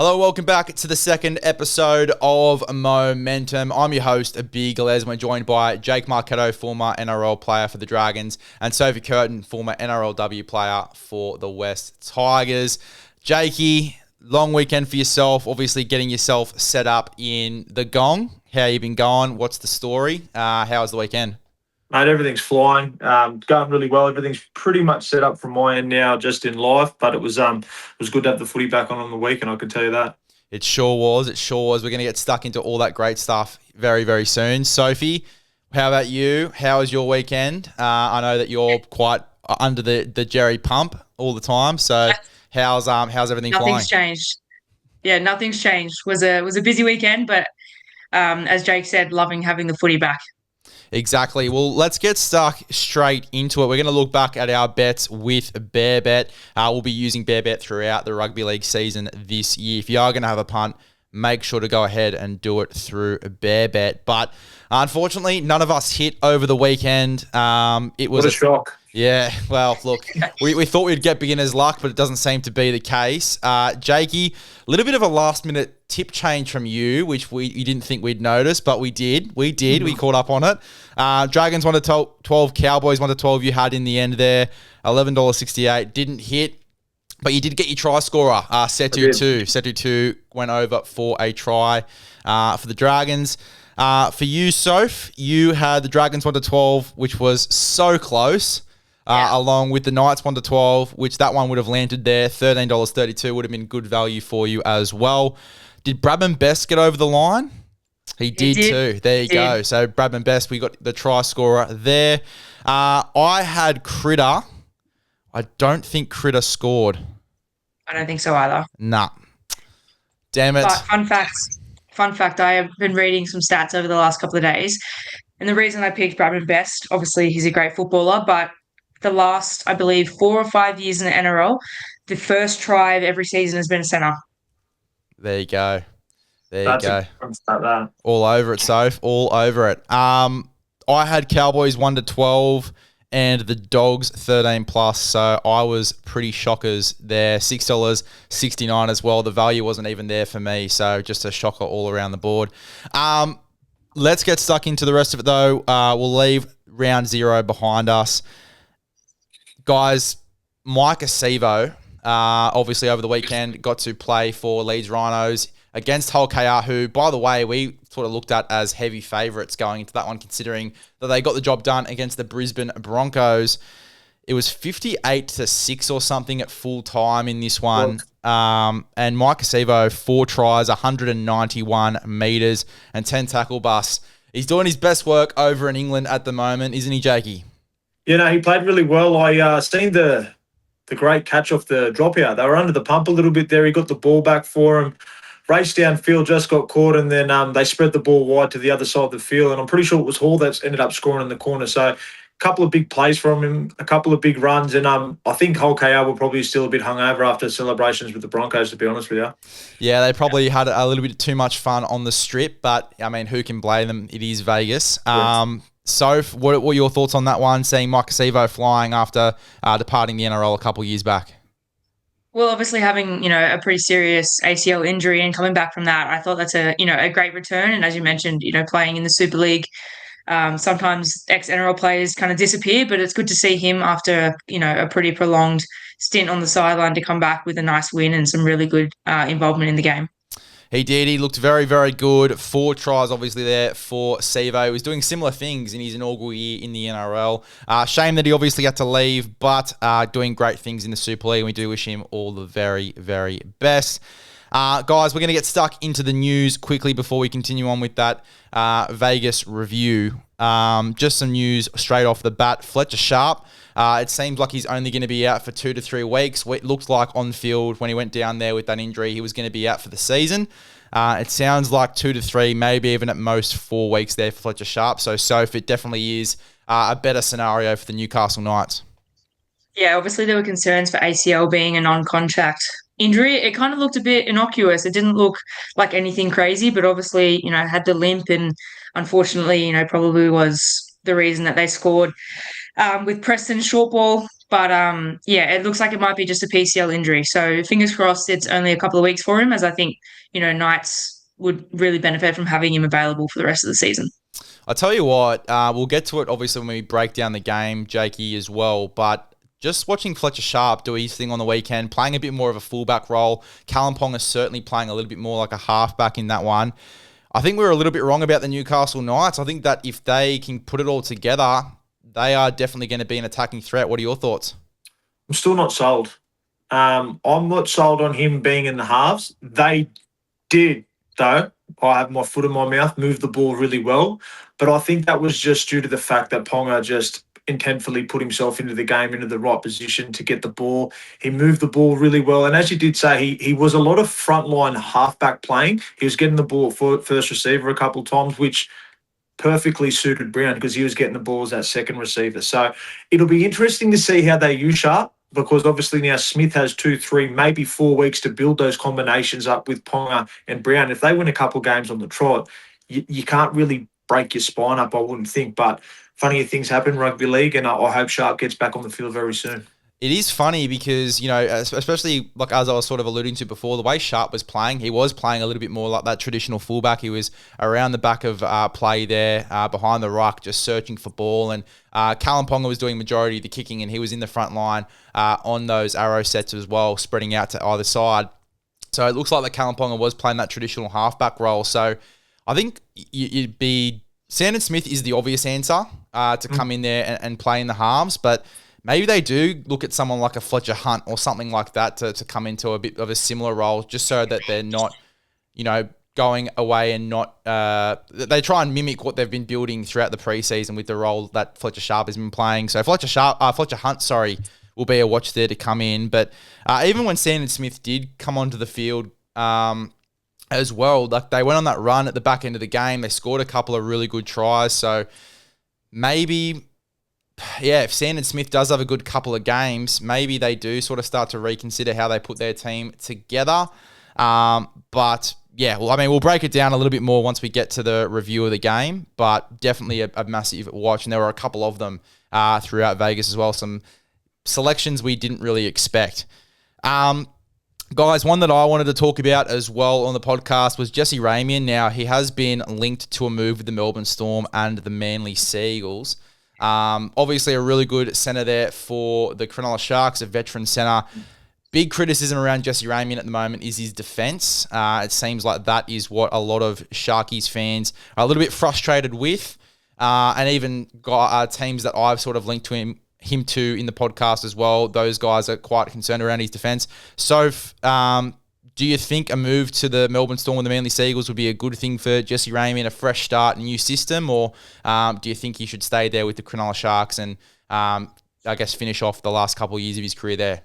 Hello, welcome back to the second episode of Momentum. I'm your host, Big Lez. We're joined by Jake Marketo, former NRL player for the Dragons, and Sophie Curtain, former NRLW player for the West Tigers. Jakey, long weekend for yourself, obviously getting yourself set up in the Gong. How you been going? What's the story? How was the weekend? Mate, everything's flying, going really well. Everything's pretty much set up from my end now, just in life. But it was good to have the footy back on the weekend, I can tell you that. It sure was. We're going to get stuck into all that great stuff very, very soon. Sophie, how about you? How was your weekend? I know that you're quite under the Jerry pump all the time. So how's everything flying? Nothing's changed. Yeah, nothing's changed. Was a busy weekend, but as Jake said, loving having the footy back. Exactly. Well, let's get stuck straight into it. We're going to look back at our bets with Bear Bet. We'll be using Bear Bet throughout the rugby league season this year. If you are going to have a punt, make sure to go ahead and do it through Bear Bet. But unfortunately, none of us hit over the weekend. It was a shock. Yeah, well, look, we thought we'd get beginner's luck, but it doesn't seem to be the case. Jakey, a little bit of a last-minute tip change from you, which you didn't think we'd notice, but we did. We caught up on it. Dragons 1 to 12, Cowboys 1 to 12 you had in the end there. $11.68, didn't hit, but you did get your try scorer. Setu went over for a try for the Dragons. For you, Soph, you had the Dragons 1 to 12, which was so close. Along with the Knights 1 to 12, which that one would have landed there. $13.32 would have been good value for you as well. Did Bradman Best get over the line? He did too. There you go. So Bradman Best, we got the try scorer there. I had Critter. I don't think Critter scored. I don't think so either. Nah. Damn it. But fun fact, I have been reading some stats over the last couple of days. And the reason I picked Bradman Best, obviously he's a great footballer, but the last, I believe, 4 or 5 years in the NRL, the first try of every season has been a centre. There you go. That. All over it, Soph. All over it. I had Cowboys 1 to 12 and the Dogs 13 plus. So I was pretty shockers there. $6.69 as well. The value wasn't even there for me. So just a shocker all around the board. Let's get stuck into the rest of it though. We'll leave round 0 behind us. Guys, Mike Acevo, obviously over the weekend, got to play for Leeds Rhinos against Hull KR, who, by the way, we sort of looked at as heavy favourites going into that one, considering that they got the job done against the Brisbane Broncos. It was 58-6 or something at full time in this one. And Mike Acevo, 4 tries, 191 metres and 10 tackle busts. He's doing his best work over in England at the moment, isn't he, Jakey? You know, he played really well. I seen the great catch off the dropout. They were under the pump a little bit there. He got the ball back for him. Raced downfield, just got caught, and then they spread the ball wide to the other side of the field. And I'm pretty sure it was Hall that ended up scoring in the corner. So a couple of big plays from him, a couple of big runs. And I think Hull KR were probably still a bit hungover after celebrations with the Broncos, to be honest with you. Yeah, they probably had a little bit too much fun on the strip. But, I mean, who can blame them? It is Vegas. Yes. Soph, what were your thoughts on that one, seeing Mike Acevo flying after departing the NRL a couple of years back? Well, obviously having, a pretty serious ACL injury and coming back from that, I thought that's a great return. And as you mentioned, playing in the Super League, sometimes ex-NRL players kind of disappear, but it's good to see him after, a pretty prolonged stint on the sideline to come back with a nice win and some really good involvement in the game. He did. He looked very, very good. 4 tries, obviously, there for Sevo. He was doing similar things in his inaugural year in the NRL. Shame that he obviously had to leave, but doing great things in the Super League. And we do wish him all the very, very best. Guys, we're going to get stuck into the news quickly before we continue on with that Vegas review. Just some news straight off the bat. Fletcher Sharp. It seems like he's only going to be out for 2 to 3 weeks. It looks like on field when he went down there with that injury, he was going to be out for the season. It sounds like 2 to 3, maybe even at most 4 weeks there for Fletcher Sharp. So if it definitely is a better scenario for the Newcastle Knights. Yeah, obviously there were concerns for ACL being a non-contact injury. It kind of looked a bit innocuous. It didn't look like anything crazy, but obviously, had the limp and unfortunately, probably was the reason that they scored. With Preston short ball But yeah, it looks like it might be just a PCL injury. So fingers crossed it's only a couple of weeks for him, as I think, Knights would really benefit from having him available for the rest of the season. I tell you what, we'll get to it obviously when we break down the game, Jakey, as well. But just watching Fletcher Sharp do his thing on the weekend, playing a bit more of a fullback role. Kalyn Ponga certainly playing a little bit more like a halfback in that one. I think we were a little bit wrong about the Newcastle Knights. I think that if they can put it all together, they are definitely going to be an attacking threat. What are your thoughts? I'm still not sold. I'm not sold on him being in the halves. They did, though. I have my foot in my mouth, move the ball really well. But I think that was just due to the fact that Ponga just intentfully put himself into the game, into the right position to get the ball. He moved the ball really well. And as you did say, he was a lot of frontline halfback playing. He was getting the ball for first receiver a couple of times, which perfectly suited Brown because he was getting the balls at second receiver. So it'll be interesting to see how they use Sharp, because obviously now Smith has 2, 3, maybe 4 weeks to build those combinations up with Ponga and Brown. If they win a couple of games on the trot, you can't really break your spine up, I wouldn't think. But funnier things happen in rugby league, and I hope Sharp gets back on the field very soon. It is funny because, especially like as I was sort of alluding to before, the way Sharp was playing, he was playing a little bit more like that traditional fullback. He was around the back of play there, behind the ruck, just searching for ball. And Kalyn Ponga was doing majority of the kicking, and he was in the front line on those arrow sets as well, spreading out to either side. So it looks like that Kalyn Ponga was playing that traditional halfback role. So I think you'd be... Sandon Smith is the obvious answer to come in there and play in the halves, but maybe they do look at someone like a Fletcher Hunt or something like that to come into a bit of a similar role, just so that they're not, going away and not... they try and mimic what they've been building throughout the preseason with the role that Fletcher Sharp has been playing. So Fletcher Hunt, will be a watch there to come in. But even when Sandon Smith did come onto the field as well, like they went on that run at the back end of the game. They scored a couple of really good tries. So maybe... yeah, if Sandon Smith does have a good couple of games, maybe they do sort of start to reconsider how they put their team together. But yeah, we'll break it down a little bit more once we get to the review of the game, but definitely a massive watch. And there were a couple of them throughout Vegas as well. Some selections we didn't really expect. Guys, one that I wanted to talk about as well on the podcast was Jesse Ramian. Now, he has been linked to a move with the Melbourne Storm and the Manly Seagulls. Obviously a really good centre there for the Cronulla Sharks, a veteran centre. Big criticism around Jesse Ramian at the moment is his defence. It seems like that is what a lot of Sharkies fans are a little bit frustrated with, and even teams that I've sort of linked to him to in the podcast as well. Those guys are quite concerned around his defence. So, do you think a move to the Melbourne Storm and the Manly Seagulls would be a good thing for Jesse Ramian, a fresh start, new system, or do you think he should stay there with the Cronulla Sharks and, finish off the last couple of years of his career there?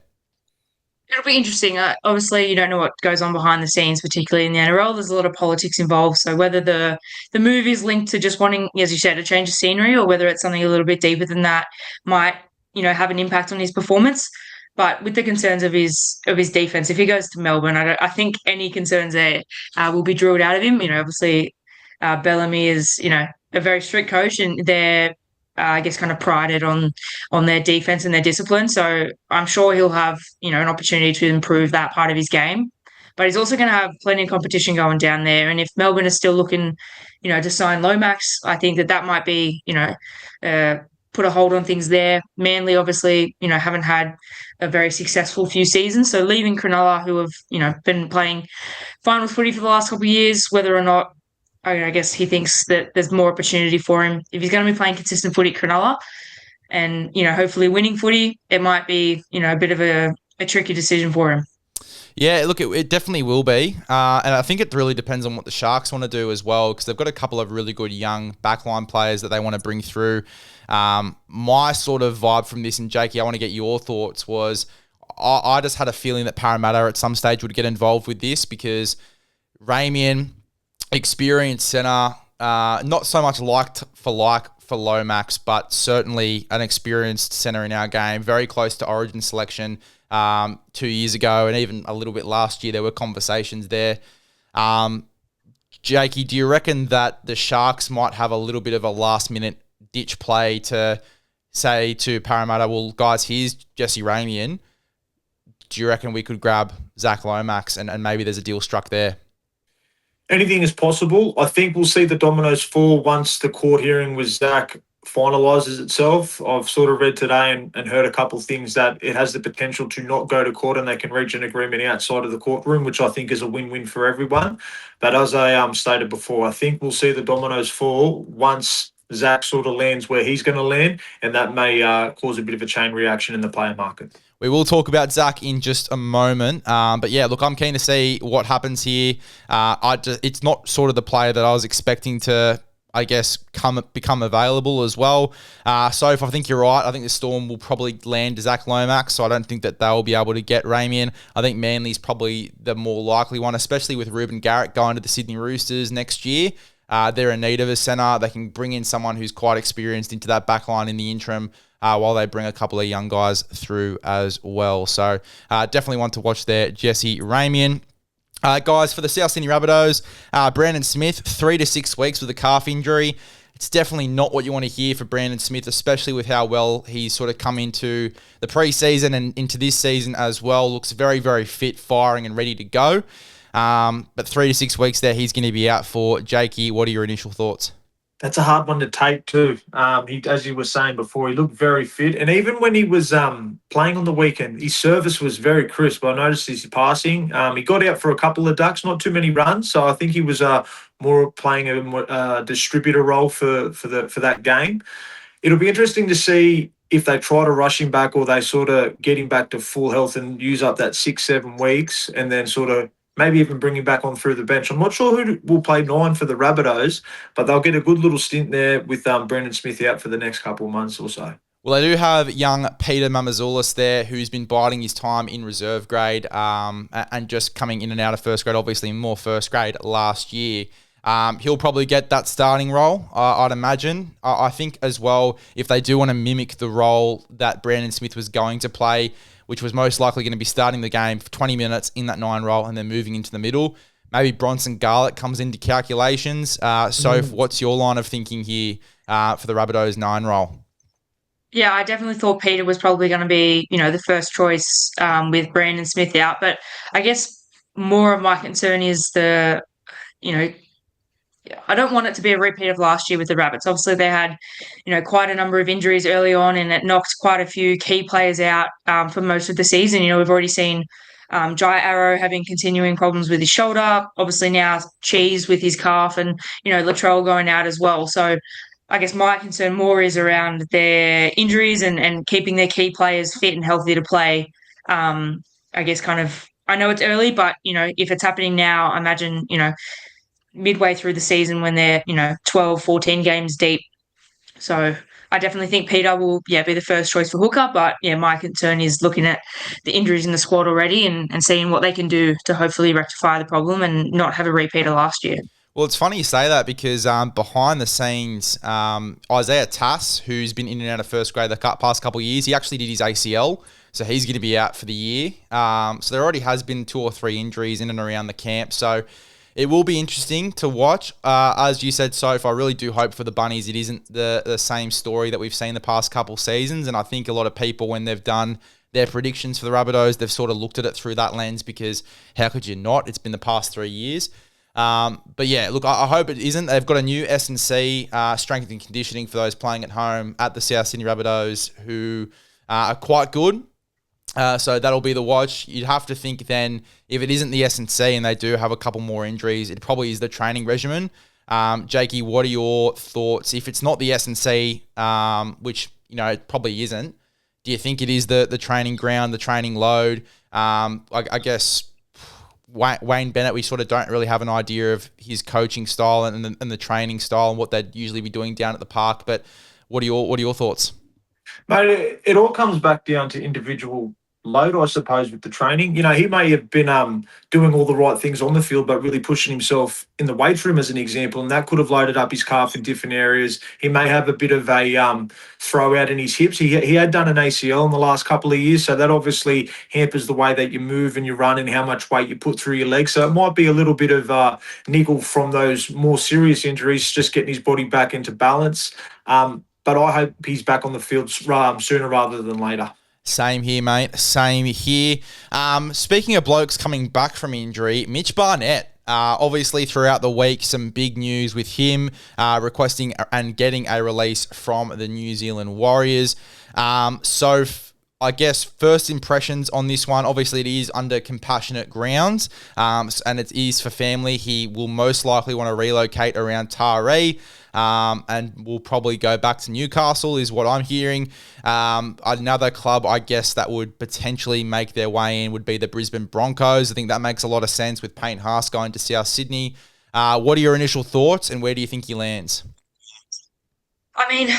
It'll be interesting. Obviously, you don't know what goes on behind the scenes, particularly in the NRL. There's a lot of politics involved. So whether the move is linked to just wanting, as you said, a change of scenery, or whether it's something a little bit deeper than that, might have an impact on his performance. But with the concerns of his defense, if he goes to Melbourne, I think any concerns there will be drilled out of him. Obviously, Bellamy is a very strict coach, and they're kind of prided on their defense and their discipline. So I'm sure he'll have an opportunity to improve that part of his game. But he's also going to have plenty of competition going down there. And if Melbourne is still looking, to sign Lomax, I think that might be put a hold on things there. Manly obviously haven't had a very successful few seasons. So leaving Cronulla, who have, been playing finals footy for the last couple of years, whether or not, I guess he thinks that there's more opportunity for him. If he's going to be playing consistent footy at Cronulla and, hopefully winning footy, it might be, a bit of a tricky decision for him. Yeah, look, it definitely will be. And I think it really depends on what the Sharks want to do as well, because they've got a couple of really good young backline players that they want to bring through. My sort of vibe from this, and Jakey, I want to get your thoughts, was I just had a feeling that Parramatta at some stage would get involved with this, because Ramian, experienced centre, not so much liked for Lomax, but certainly an experienced centre in our game, very close to Origin selection 2 years ago, and even a little bit last year. There were conversations there. Jakey, do you reckon that the Sharks might have a little bit of a last-minute ditch play to say to Parramatta, well, guys, here's Jesse Ramian, do you reckon we could grab Zac Lomax and maybe there's a deal struck there? Anything is possible. I think we'll see the dominoes fall once the court hearing with Zach finalises itself. I've sort of read today and heard a couple of things that it has the potential to not go to court and they can reach an agreement outside of the courtroom, which I think is a win-win for everyone. But as I stated before, I think we'll see the dominoes fall once Zach sort of lands where he's going to land, and that may cause a bit of a chain reaction in the player market. We will talk about Zach in just a moment. But yeah, look, I'm keen to see what happens here. It's not sort of the player that I was expecting to, I guess, become available as well. So if I think you're right, I think the Storm will probably land Zac Lomax, so I don't think that they'll be able to get Ramian. I think Manly's probably the more likely one, especially with Ruben Garrett going to the Sydney Roosters next year. They're in need of a centre. They can bring in someone who's quite experienced into that backline in the interim while they bring a couple of young guys through as well. So definitely want to watch there, Jesse Ramian. Guys, for the South Sydney Rabbitohs, Brandon Smith, 3 to 6 weeks with a calf injury. It's definitely not what you want to hear for Brandon Smith, especially with how well he's sort of come into the preseason and into this season as well. Looks very, very fit, firing and ready to go. But 3 to 6 weeks there, he's going to be out for. Jakey, what are your initial thoughts? That's a hard one to take too. As you were saying before, he looked very fit. And even when he was playing on the weekend, his service was very crisp. I noticed his passing. He got out for a couple of ducks, not too many runs. So I think he was more playing a distributor role for that game. It'll be interesting to see if they try to rush him back or they sort of get him back to full health and use up that 6-7 weeks and then sort of maybe even bring him back on through the bench. I'm not sure who will play 9 for the Rabbitohs, but they'll get a good little stint there with Brandon Smith out for the next couple of months or so. Well, they do have young Peter Mamazoulis there, who's been biding his time in reserve grade and just coming in and out of first grade, obviously more first grade last year. He'll probably get that starting role, I'd imagine. I think as well, if they do want to mimic the role that Brandon Smith was going to play, which was most likely going to be starting the game for 20 minutes in that 9 role and then moving into the middle. Maybe Bronson Garlick comes into calculations. So what's your line of thinking here for the Rabbitohs 9 role? Yeah, I definitely thought Peter was probably going to be, the first choice with Brandon Smith out. But I guess more of my concern is I don't want it to be a repeat of last year with the Rabbits. Obviously, they had, quite a number of injuries early on, and it knocked quite a few key players out for most of the season. We've already seen Jai Arrow having continuing problems with his shoulder. Obviously now Cheese with his calf, and Latrell going out as well. So I guess my concern more is around their injuries and keeping their key players fit and healthy to play. I guess I know it's early, but if it's happening now, I imagine midway through the season when they're 12, 14 games deep. So I definitely think Peter will be the first choice for hooker, but my concern is looking at the injuries in the squad already and seeing what they can do to hopefully rectify the problem and not have a repeat of last year. Well, it's funny you say that because behind the scenes, Isaiah Tass, who's been in and out of first grade the past couple of years, he actually did his ACL, so he's going to be out for the year. So there already has been 2 or 3 injuries in and around the camp, so it will be interesting to watch. As you said, Soph, I really do hope for the Bunnies it isn't the same story that we've seen the past couple seasons. And I think a lot of people, when they've done their predictions for the Rabbitohs, they've sort of looked at it through that lens because how could you not? It's been the past 3 years. But yeah, look, I hope it isn't. They've got a new S&C, strength and conditioning for those playing at home at the South Sydney Rabbitohs who are quite good. So that'll be the watch. You'd have to think then, if it isn't the S&C and they do have a couple more injuries, it probably is the training regimen. Jakey, what are your thoughts? If it's not the S&C, which it probably isn't, do you think it is the training ground, the training load? I guess Wayne Bennett, we sort of don't really have an idea of his coaching style and the training style and what they'd usually be doing down at the park. But what are your thoughts? Mate, it all comes back down to individual load, I suppose, with the training. He may have been doing all the right things on the field, but really pushing himself in the weight room as an example, and that could have loaded up his calf in different areas. He may have a bit of a throw out in his hips. He had done an ACL in the last couple of years, so that obviously hampers the way that you move and you run and how much weight you put through your legs. So it might be a little bit of niggle from those more serious injuries, just getting his body back into balance. but I hope he's back on the field sooner rather than later. Same here, mate. Same here. Speaking of blokes coming back from injury, Mitch Barnett. Obviously, throughout the week, some big news with him requesting and getting a release from the New Zealand Warriors. I guess first impressions on this one, obviously it is under compassionate grounds, and it is for family. He will most likely want to relocate around Taree, and will probably go back to Newcastle, is what I'm hearing. Another club, I guess, that would potentially make their way in would be the Brisbane Broncos. I think that makes a lot of sense with Payne Haas going to South Sydney. What are your initial thoughts, and where do you think he lands? I mean,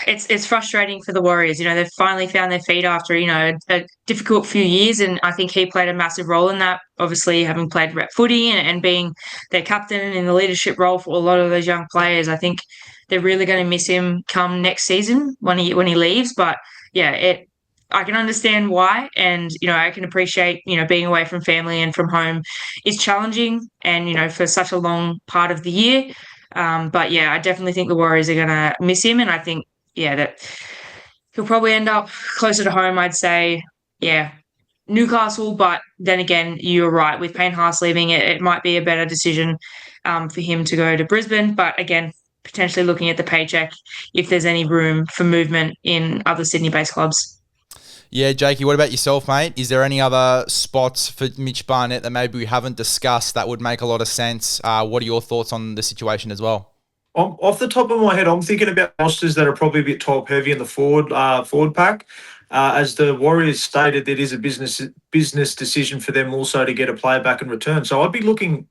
it's frustrating for the Warriors. They've finally found their feet after, a difficult few years, and I think he played a massive role in that, obviously having played rep footy and being their captain and in the leadership role for a lot of those young players. I think they're really going to miss him come next season when he leaves. But yeah, I can understand why, and I can appreciate being away from family and from home is challenging, and for such a long part of the year. But yeah, I definitely think the Warriors are going to miss him, and I think that he'll probably end up closer to home. I'd say Newcastle, but then again, you're right, with Payne Haas leaving, it might be a better decision for him to go to Brisbane. But again, potentially looking at the paycheck if there's any room for movement in other Sydney-based clubs. Yeah, Jakey, what about yourself, mate? Is there any other spots for Mitch Barnett that maybe we haven't discussed that would make a lot of sense? What are your thoughts on the situation as well? Off the top of my head, I'm thinking about rosters that are probably a bit top heavy in the forward pack. As the Warriors stated, it is a business decision for them also to get a player back in return. So I'd be looking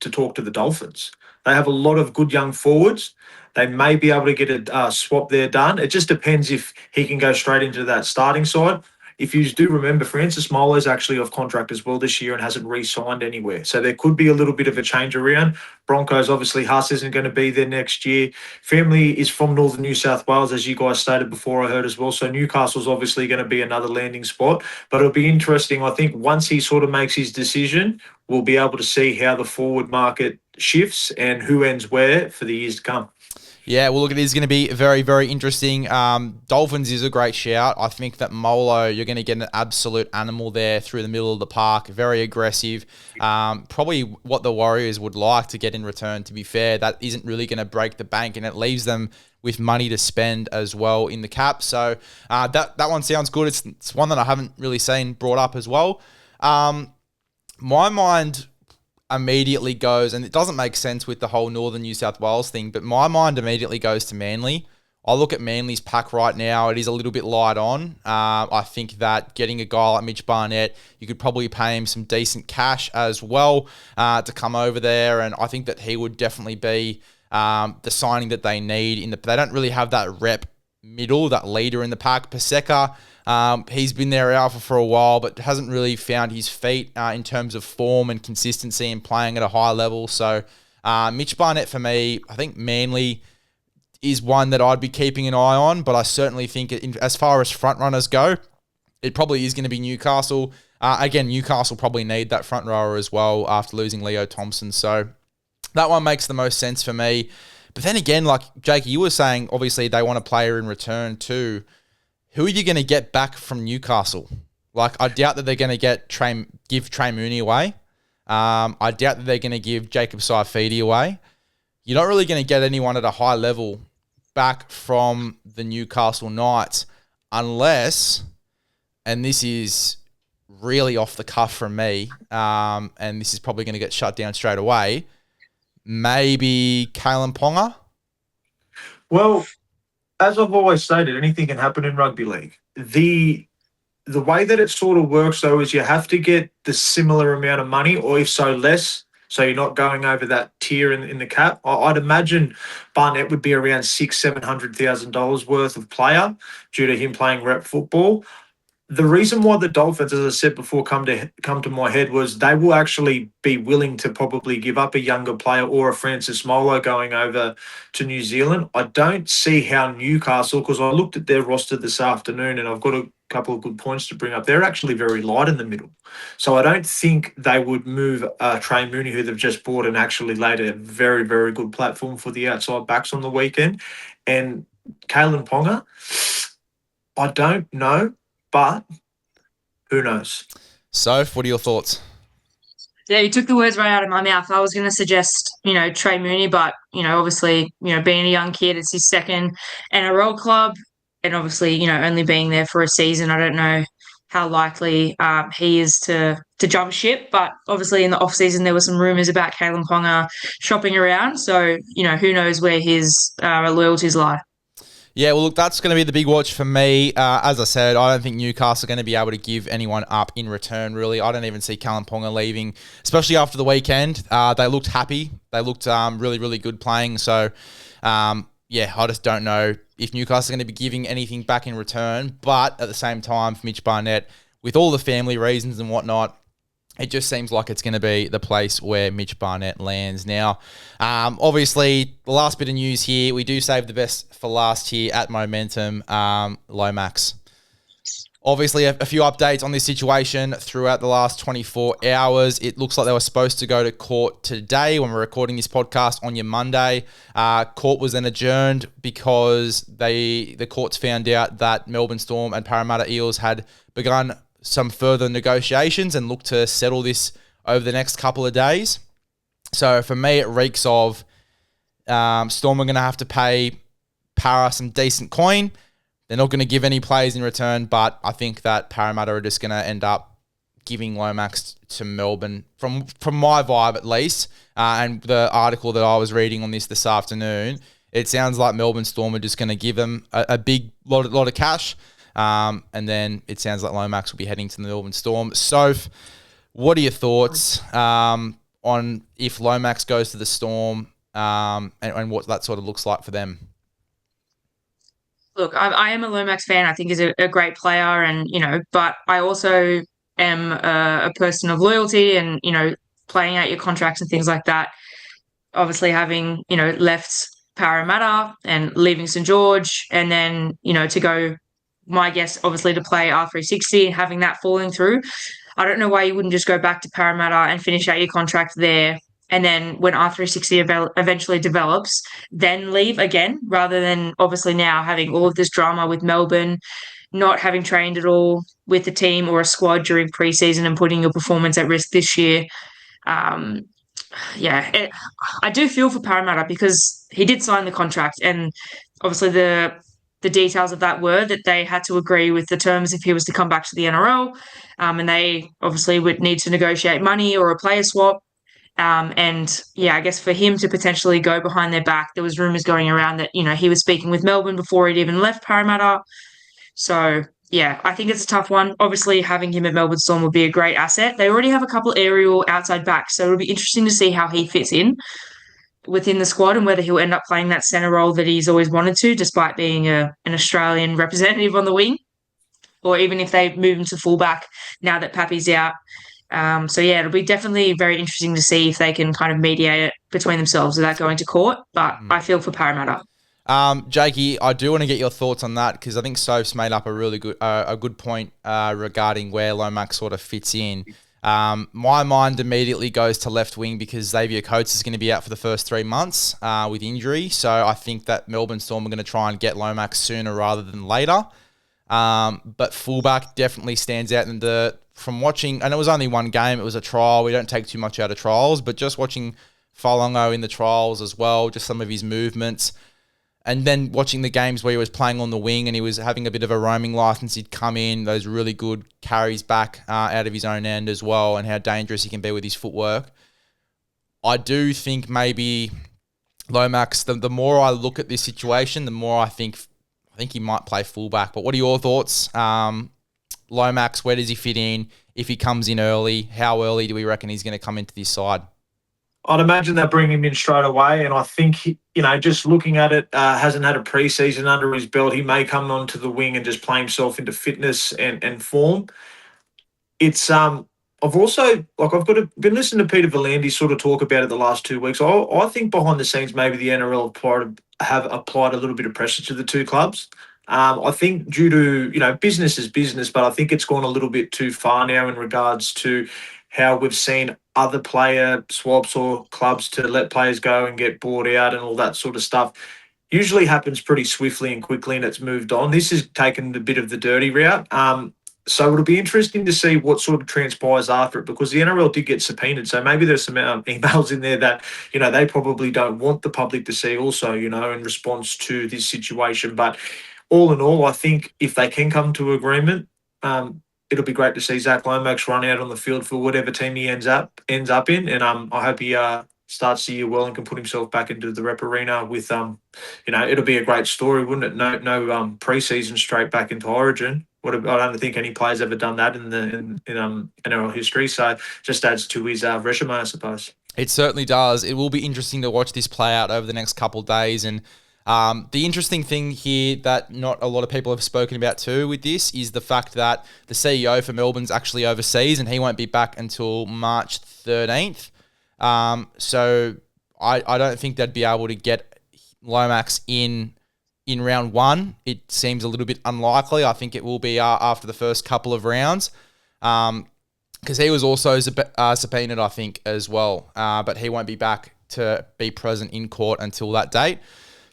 to talk to the Dolphins. They have a lot of good young forwards. They may be able to get a swap there done. It just depends if he can go straight into that starting side. If you do remember, Francis Molo's actually off contract as well this year and hasn't re-signed anywhere. So there could be a little bit of a change around. Broncos, obviously, Haas isn't going to be there next year. Family is from northern New South Wales, as you guys stated before, I heard as well. So Newcastle's obviously going to be another landing spot. But it'll be interesting. I think once he sort of makes his decision, we'll be able to see how the forward market shifts and who ends where for the years to come. Yeah, well, look, it is going to be very, very interesting. Dolphins is a great shout. I think that Molo, you're going to get an absolute animal there through the middle of the park, very aggressive. Probably what the Warriors would like to get in return, to be fair. That isn't really going to break the bank, and it leaves them with money to spend as well in the cap. So that one sounds good. It's one that I haven't really seen brought up as well. My mind immediately goes, and it doesn't make sense with the whole Northern New South Wales thing, but my mind immediately goes to Manly. I look at Manly's pack right now. It is a little bit light on. I think that getting a guy like Mitch Barnett, you could probably pay him some decent cash as well to come over there, and I think that he would definitely be the signing that they need. They don't really have that rep middle, that leader in the pack. Paseka, he's been their alpha for a while, but hasn't really found his feet in terms of form and consistency and playing at a high level. So Mitch Barnett for me, I think Manly is one that I'd be keeping an eye on, but I certainly think as far as front runners go, it probably is going to be Newcastle. Again, Newcastle probably need that front rower as well after losing Leo Thompson. So that one makes the most sense for me. But then again, like Jake, you were saying, obviously they want a player in return too. Who are you going to get back from Newcastle? Like, I doubt that they're going to give Trey Mooney away. I doubt that they're going to give Jacob Saifidi away. You're not really going to get anyone at a high level back from the Newcastle Knights unless, and this is really off the cuff from me, and this is probably going to get shut down straight away, maybe Kalyn Ponga? Well, as I've always stated, anything can happen in rugby league. The way that it sort of works, though, is you have to get the similar amount of money, or if so, less, so you're not going over that tier in the cap. I'd imagine Barnett would be around $600,000-$700,000 worth of player due to him playing rep football. The reason why the Dolphins, as I said before, come to my head was they will actually be willing to probably give up a younger player or a Francis Molo going over to New Zealand. I don't see how Newcastle, because I looked at their roster this afternoon and I've got a couple of good points to bring up. They're actually very light in the middle. So I don't think they would move Trey Mooney, who they've just bought and actually laid a very, very good platform for the outside backs on the weekend. And Kalyn Ponga? I don't know, but who knows? Soph, what are your thoughts? Yeah, you took the words right out of my mouth. I was going to suggest, Trey Mooney, but, obviously, being a young kid, it's his second NRL club. And obviously, only being there for a season, I don't know how likely he is to jump ship. But obviously, in the off season, there were some rumours about Kalyn Ponga shopping around. So, who knows where his loyalties lie. Yeah, well, look, that's going to be the big watch for me. As I said, I don't think Newcastle are going to be able to give anyone up in return, really. I don't even see Kalyn Ponga leaving, especially after the weekend. They looked happy. They looked really, really good playing. So, I just don't know if Newcastle are going to be giving anything back in return. But at the same time, for Mitch Barnett, with all the family reasons and whatnot, it just seems like it's going to be the place where Mitch Barnett lands. Now, obviously, the last bit of news here, we do save the best for last here at Momentum, Lomax. Obviously, a few updates on this situation throughout the last 24 hours. It looks like they were supposed to go to court today when we're recording this podcast on your Monday. Court was then adjourned because the courts found out that Melbourne Storm and Parramatta Eels had begun some further negotiations and look to settle this over the next couple of days. So for me, it reeks of Storm are going to have to pay Para some decent coin. They're not going to give any players in return, but I think that Parramatta are just going to end up giving Lomax to Melbourne, from my vibe at least, and the article that I was reading on this afternoon, it sounds like Melbourne Storm are just going to give them a big lot of cash. And then it sounds like Lomax will be heading to the Melbourne Storm. Soph, what are your thoughts on if Lomax goes to the Storm and what that sort of looks like for them? Look, I am a Lomax fan. I think he's a great player, and but I also am a person of loyalty, and playing out your contracts and things like that. Obviously, having left Parramatta and leaving St George, and then to go, my guess, obviously, to play R360, having that falling through. I don't know why you wouldn't just go back to Parramatta and finish out your contract there. And then when R360 eventually develops, then leave again, rather than obviously now having all of this drama with Melbourne, not having trained at all with the team or a squad during preseason and putting your performance at risk this year. I do feel for Parramatta because he did sign the contract, and obviously the details of that were that they had to agree with the terms if he was to come back to the NRL, and they obviously would need to negotiate money or a player swap. I guess for him to potentially go behind their back, there was rumours going around that, he was speaking with Melbourne before he'd even left Parramatta. So, yeah, I think it's a tough one. Obviously, having him at Melbourne Storm would be a great asset. They already have a couple aerial outside backs, so it'll be interesting to see how he fits in within the squad and whether he'll end up playing that centre role that he's always wanted to, despite being an Australian representative on the wing, or even if they move him to fullback now that Pappy's out. It'll be definitely very interesting to see if they can kind of mediate it between themselves without going to court. But I feel for Parramatta. Jakey, I do want to get your thoughts on that because I think Soph's made up a really good point regarding where Lomax sort of fits in. My mind immediately goes to left wing because Xavier Coates is going to be out for the first 3 months with injury. So I think that Melbourne Storm are going to try and get Lomax sooner rather than later. But fullback definitely stands out from watching, and it was only one game, it was a trial. We don't take too much out of trials, but just watching Falongo in the trials as well, just some of his movements. And then watching the games where he was playing on the wing and he was having a bit of a roaming license, he'd come in, those really good carries back out of his own end as well, and how dangerous he can be with his footwork. I do think maybe Lomax, the more I look at this situation, the more I think he might play fullback. But what are your thoughts? Lomax, where does he fit in? If he comes in early, how early do we reckon he's going to come into this side? I'd imagine they'll bring him in straight away. And I think, just looking at it, hasn't had a preseason under his belt. He may come onto the wing and just play himself into fitness and form. It's I've been listening to Peter V'landys sort of talk about it the last 2 weeks. I think behind the scenes, maybe the NRL have applied a little bit of pressure to the two clubs. I think due to, business is business, but I think it's gone a little bit too far now in regards to how we've seen other player swaps or clubs to let players go and get bought out and all that sort of stuff. usually happens pretty swiftly and quickly, and it's moved on. This has taken a bit of the dirty route. So it'll be interesting to see what sort of transpires after it, because the NRL did get subpoenaed. So maybe there's some emails in there that, they probably don't want the public to see also, in response to this situation. But all in all, I think if they can come to agreement, it'll be great to see Zac Lomax run out on the field for whatever team he ends up in. And I hope he starts the year well and can put himself back into the rep arena with, it'll be a great story, wouldn't it? No pre-season straight back into Origin. I don't think any player's ever done that in NRL history. So just adds to his resume, I suppose. It certainly does. It will be interesting to watch this play out over the next couple of days. And the interesting thing here that not a lot of people have spoken about too with this is the fact that the CEO for Melbourne's actually overseas and he won't be back until March 13th. So I don't think they'd be able to get Lomax in round one. It seems a little bit unlikely. I think it will be after the first couple of rounds, because he was also subpoenaed, I think, as well. But he won't be back to be present in court until that date.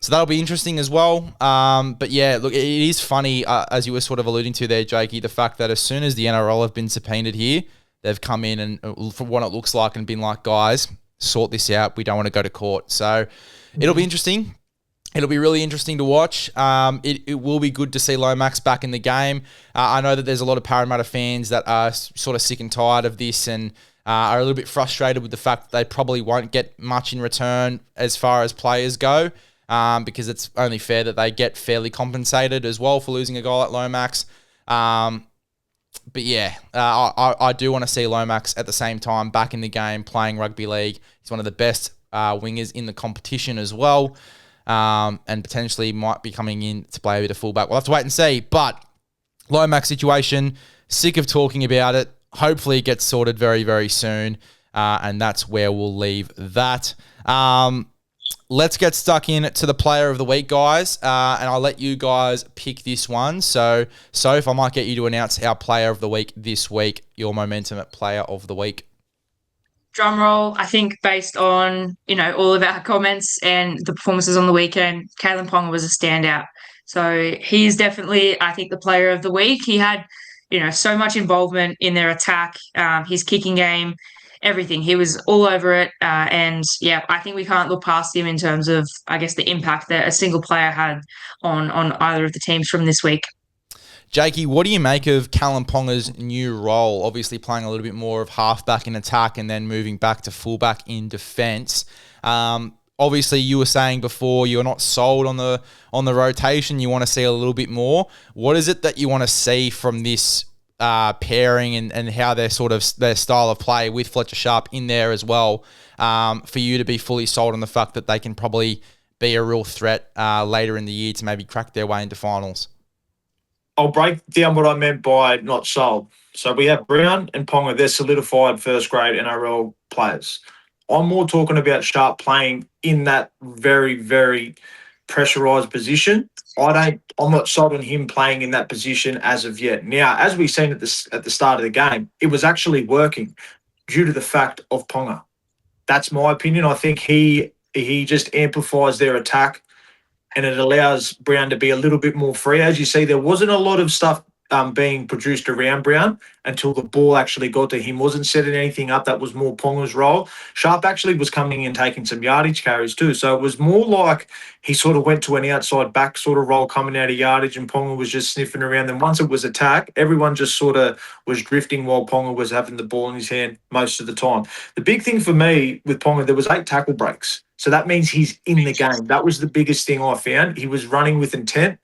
So that'll be interesting as well. But yeah, look, it is funny, as you were sort of alluding to there, Jakey, the fact that as soon as the NRL have been subpoenaed here, they've come in and, from what it looks like, and been like, guys, sort this out. We don't want to go to court. So it'll be interesting. It'll be really interesting to watch. It will be good to see Lomax back in the game. I know that there's a lot of Parramatta fans that are sort of sick and tired of this and are a little bit frustrated with the fact that they probably won't get much in return as far as players go, because it's only fair that they get fairly compensated as well for losing a guy like Lomax. But yeah, I do want to see Lomax at the same time back in the game playing rugby league. He's one of the best wingers in the competition as well. And potentially might be coming in to play a bit of fullback. We'll have to wait and see. But Lomax situation, sick of talking about it. Hopefully it gets sorted very, very soon. And that's where we'll leave that. Let's get stuck in to the player of the week, guys. And I'll let you guys pick this one. So, Soph, I might get you to announce our player of the week this week, your momentum at player of the week. Drum roll, I think based on, all of our comments and the performances on the weekend, Kalyn Ponga was a standout. So he's definitely, I think, the player of the week. He had, so much involvement in their attack, his kicking game, everything. He was all over it. And yeah, I think we can't look past him in terms of, I guess, the impact that a single player had on either of the teams from this week. Jakey, what do you make of Kalyn Ponga's new role? Obviously playing a little bit more of halfback in attack and then moving back to fullback in defence. Obviously, you were saying before you're not sold on the rotation. You want to see a little bit more. What is it that you want to see from this pairing and how their style of play with Fletcher Sharp in there as well, for you to be fully sold on the fact that they can probably be a real threat later in the year to maybe crack their way into finals? I'll break down what I meant by not sold. So we have Brown and Ponga. They're solidified first-grade NRL players. I'm more talking about Sharp playing in that very, very pressurised position. I'm not sold on him playing in that position as of yet. Now, as we've seen at the start of the game, it was actually working due to the fact of Ponga. That's my opinion. I think he just amplifies their attack, and it allows Brown to be a little bit more free. As you see, there wasn't a lot of stuff being produced around Brown until the ball actually got to him. Wasn't setting anything up. That was more Ponga's role. Sharp actually was coming in and taking some yardage carries too. So it was more like he sort of went to an outside back sort of role coming out of yardage, and Ponga was just sniffing around. Then once it was attack, everyone just sort of was drifting while Ponga was having the ball in his hand most of the time. The big thing for me with Ponga, there was 8 tackle breaks. So that means he's in the game. That was the biggest thing I found. He was running with intent.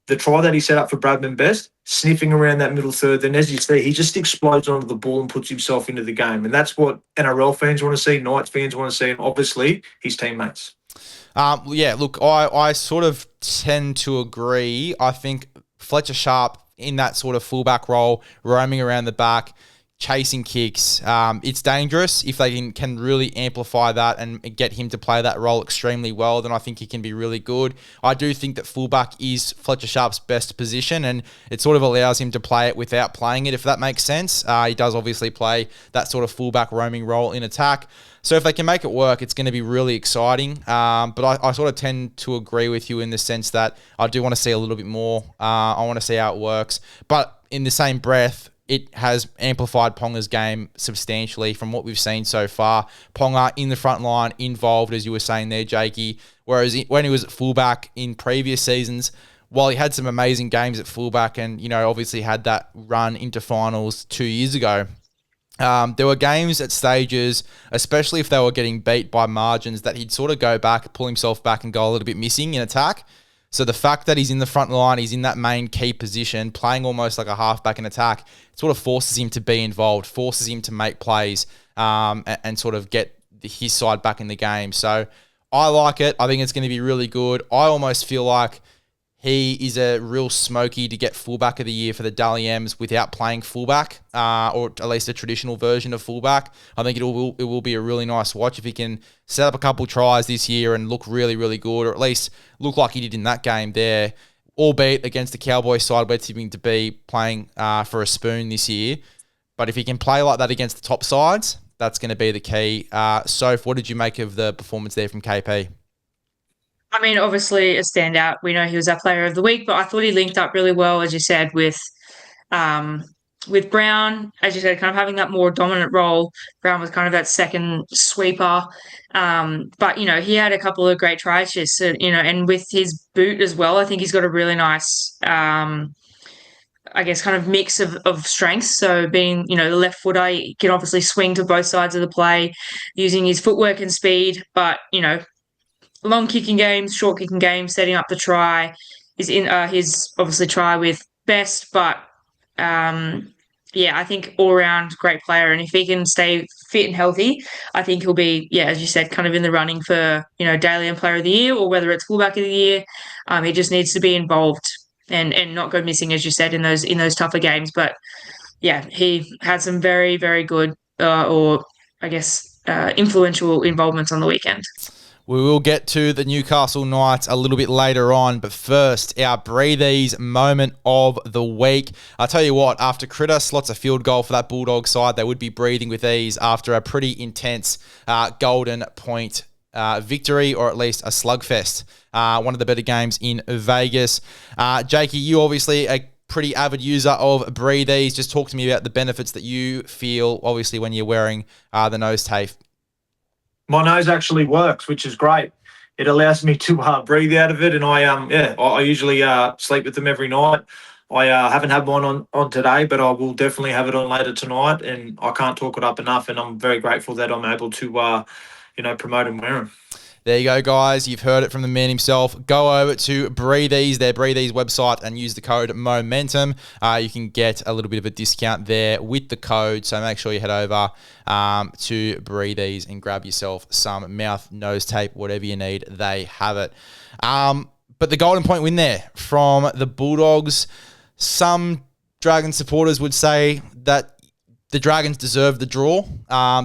The try that he set up for Bradman Best, sniffing around that middle third, then as you see, he just explodes onto the ball and puts himself into the game. And that's what NRL fans want to see, Knights fans want to see, and obviously his teammates. Yeah, look, I sort of tend to agree. I think Fletcher Sharp in that sort of fullback role, roaming around the back, chasing kicks. It's dangerous. If they can really amplify that and get him to play that role extremely well, then I think he can be really good. I do think that fullback is Fletcher Sharp's best position, and it sort of allows him to play it without playing it, if that makes sense. He does obviously play that sort of fullback roaming role in attack. So if they can make it work, it's going to be really exciting. But I sort of tend to agree with you in the sense that I do want to see a little bit more. I want to see how it works. But in the same breath, it has amplified Ponga's game substantially from what we've seen so far. Ponga in the front line, involved, as you were saying there, Jakey. Whereas when he was at fullback in previous seasons, while he had some amazing games at fullback and, obviously had that run into finals 2 years ago, there were games at stages, especially if they were getting beat by margins, that he'd sort of go back, pull himself back and go a little bit missing in attack. So the fact that he's in the front line, he's in that main key position, playing almost like a halfback in attack, it sort of forces him to be involved, forces him to make plays and sort of get his side back in the game. So I like it. I think it's going to be really good. I almost feel like he is a real smoky to get fullback of the year for the Dally M's without playing fullback, or at least a traditional version of fullback. I think it will be a really nice watch if he can set up a couple tries this year and look really, really good, or at least look like he did in that game there, albeit against the Cowboys side we're tipping to be playing for a spoon this year. But if he can play like that against the top sides, that's going to be the key. Soph, what did you make of the performance there from KP? I mean, obviously a standout. We know he was our player of the week, but I thought he linked up really well, as you said, with Brown, as you said, kind of having that more dominant role. Brown was kind of that second sweeper. But, he had a couple of great tries, just, and with his boot as well, I think he's got a really nice, kind of mix of strengths. So being, the left footer, he can obviously swing to both sides of the play using his footwork and speed, but, long kicking games, short kicking games, setting up the try is in his obviously try with best, but I think all around great player. And if he can stay fit and healthy, I think he'll be, as you said, kind of in the running for, Dally M Player of the Year, or whether it's fullback of the year. He just needs to be involved and not go missing, as you said, in those tougher games. But he had some very, very good influential involvements on the weekend. We will get to the Newcastle Knights a little bit later on, but first, our Breatheeze moment of the week. I'll tell you what, after Critter slots a field goal for that Bulldogs side, they would be breathing with ease after a pretty intense Golden Point victory, or at least a slugfest. One of the better games in Vegas. Jakey, you obviously a pretty avid user of Breatheeze. Just talk to me about the benefits that you feel, obviously, when you're wearing the nose tape. My nose actually works, which is great. It allows me to breathe out of it, and I usually sleep with them every night. I haven't had one on today, but I will definitely have it on later tonight, and I can't talk it up enough, and I'm very grateful that I'm able to, promote and wear them. There you go, guys. You've heard it from the man himself. Go over to Breatheeze, their Breatheeze website, and use the code MOMENTUM. You can get a little bit of a discount there with the code, so make sure you head over to Breatheeze and grab yourself some mouth, nose tape, whatever you need. They have it. But the Golden Point win there from the Bulldogs. Some Dragon supporters would say that the Dragons deserve the draw.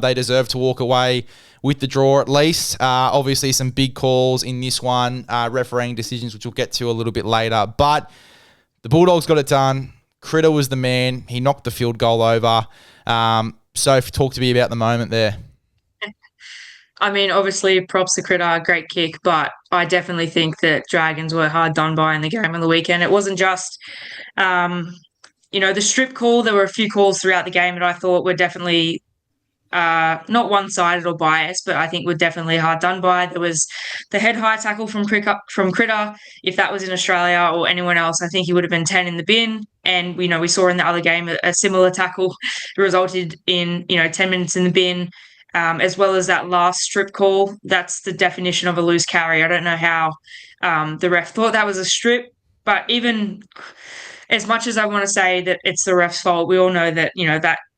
They deserve to walk away with the draw at least. Obviously some big calls in this one, refereeing decisions, which we'll get to a little bit later. But the Bulldogs got it done. Critter was the man. He knocked the field goal over. Soph, talk to me about the moment there. I mean, obviously, props to Critter, great kick, but I definitely think that Dragons were hard done by in the game on the weekend. It wasn't just, the strip call. There were a few calls throughout the game that I thought were definitely not one-sided or biased, but I think we're definitely hard done by. There was the head-high tackle from Critter. If that was in Australia or anyone else, I think he would have been 10 in the bin. And, we saw in the other game a similar tackle resulted in, 10 minutes in the bin, as well as that last strip call. That's the definition of a loose carry. I don't know how the ref thought that was a strip, but even as much as I want to say that it's the ref's fault, we all know that,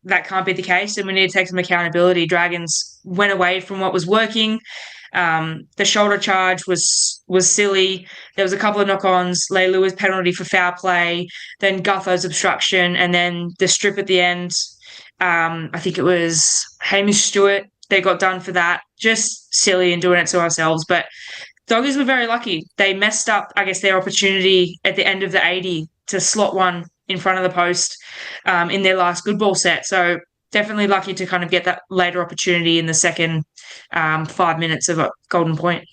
that can't be the case, and we need to take some accountability. Dragons went away from what was working. The shoulder charge was silly. There was a couple of knock-ons, Leilua's penalty for foul play, then Gutho's obstruction, and then the strip at the end. I think it was Hamish Stewart. They got done for that. Just silly and doing it to ourselves. But Doggies were very lucky. They messed up, I guess, their opportunity at the end of the 80 to slot one in front of the post in their last good ball set. So definitely lucky to kind of get that later opportunity in the second 5 minutes of a golden point.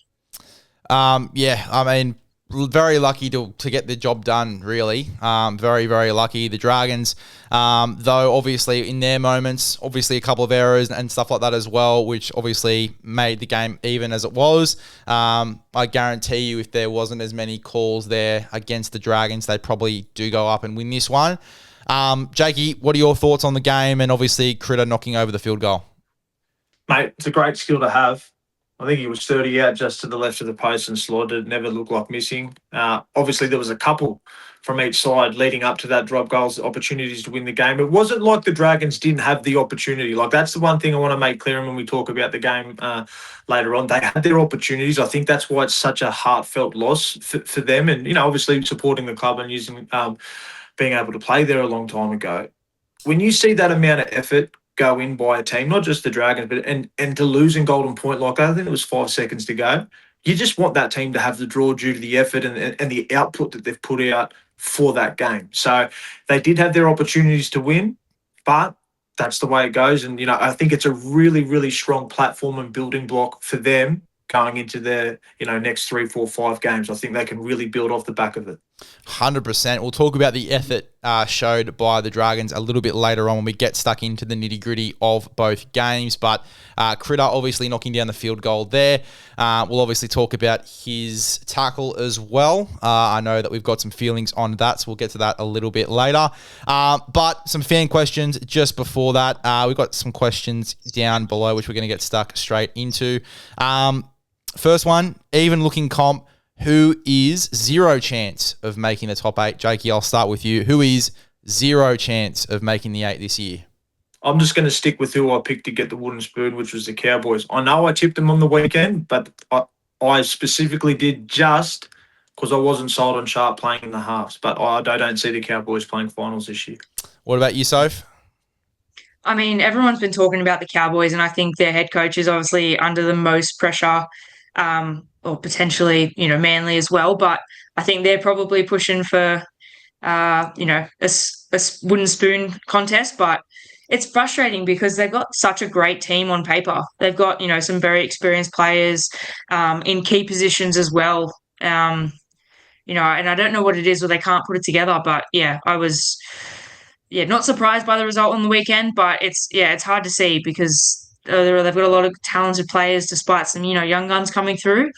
Yeah, I mean, very lucky to get the job done, really. Very, very lucky. The Dragons, though, obviously, in their moments, obviously a couple of errors and stuff like that as well, which obviously made the game even as it was. I guarantee you if there wasn't as many calls there against the Dragons, they probably do go up and win this one. Jakey, what are your thoughts on the game and obviously Critter knocking over the field goal? Mate, it's a great skill to have. I think he was 30 out just to the left of the post and slotted. Never looked like missing. Obviously, there was a couple from each side leading up to that drop goals, opportunities to win the game. It wasn't like the Dragons didn't have the opportunity. Like, that's the one thing I want to make clear when we talk about the game later on. They had their opportunities. I think that's why it's such a heartfelt loss for them. And, you know, obviously supporting the club and using being able to play there a long time ago. When you see that amount of effort go in by a team, not just the Dragons, but and to lose in golden point, like I think it was 5 seconds to go, you just want that team to have the draw due to the effort and the output that they've put out for that game. So they did have their opportunities to win, but that's the way it goes. And, you know, I think it's a really, really strong platform and building block for them going into their, you know, next 3, 4, 5 games. I think they can really build off the back of it. 100%. We'll talk about the effort showed by the Dragons a little bit later on when we get stuck into the nitty-gritty of both games. But Critter obviously knocking down the field goal there. We'll obviously talk about his tackle as well. I know that we've got some feelings on that, so we'll get to that a little bit later. But some fan questions just before that. We've got some questions down below, which we're going to get stuck straight into. First one, even looking comp, who is 0 chance of making the top 8? Jakey, I'll start with you. Who is 0 chance of making the 8 this year? I'm just going to stick with who I picked to get the wooden spoon, which was the Cowboys. I know I tipped them on the weekend, but I specifically did just because I wasn't sold on Sharp playing in the halves. But I don't see the Cowboys playing finals this year. What about you, Soph? I mean, everyone's been talking about the Cowboys, and I think their head coach is obviously under the most pressure, or potentially, you know, Manly as well. But I think they're probably pushing for, you know, a wooden spoon contest. But it's frustrating because they've got such a great team on paper. They've got, you know, some very experienced players in key positions as well. You know, and I don't know what it is where they can't put it together. But yeah, I was, not surprised by the result on the weekend. But it's hard to see because they've got a lot of talented players despite some, you know, young guns coming through.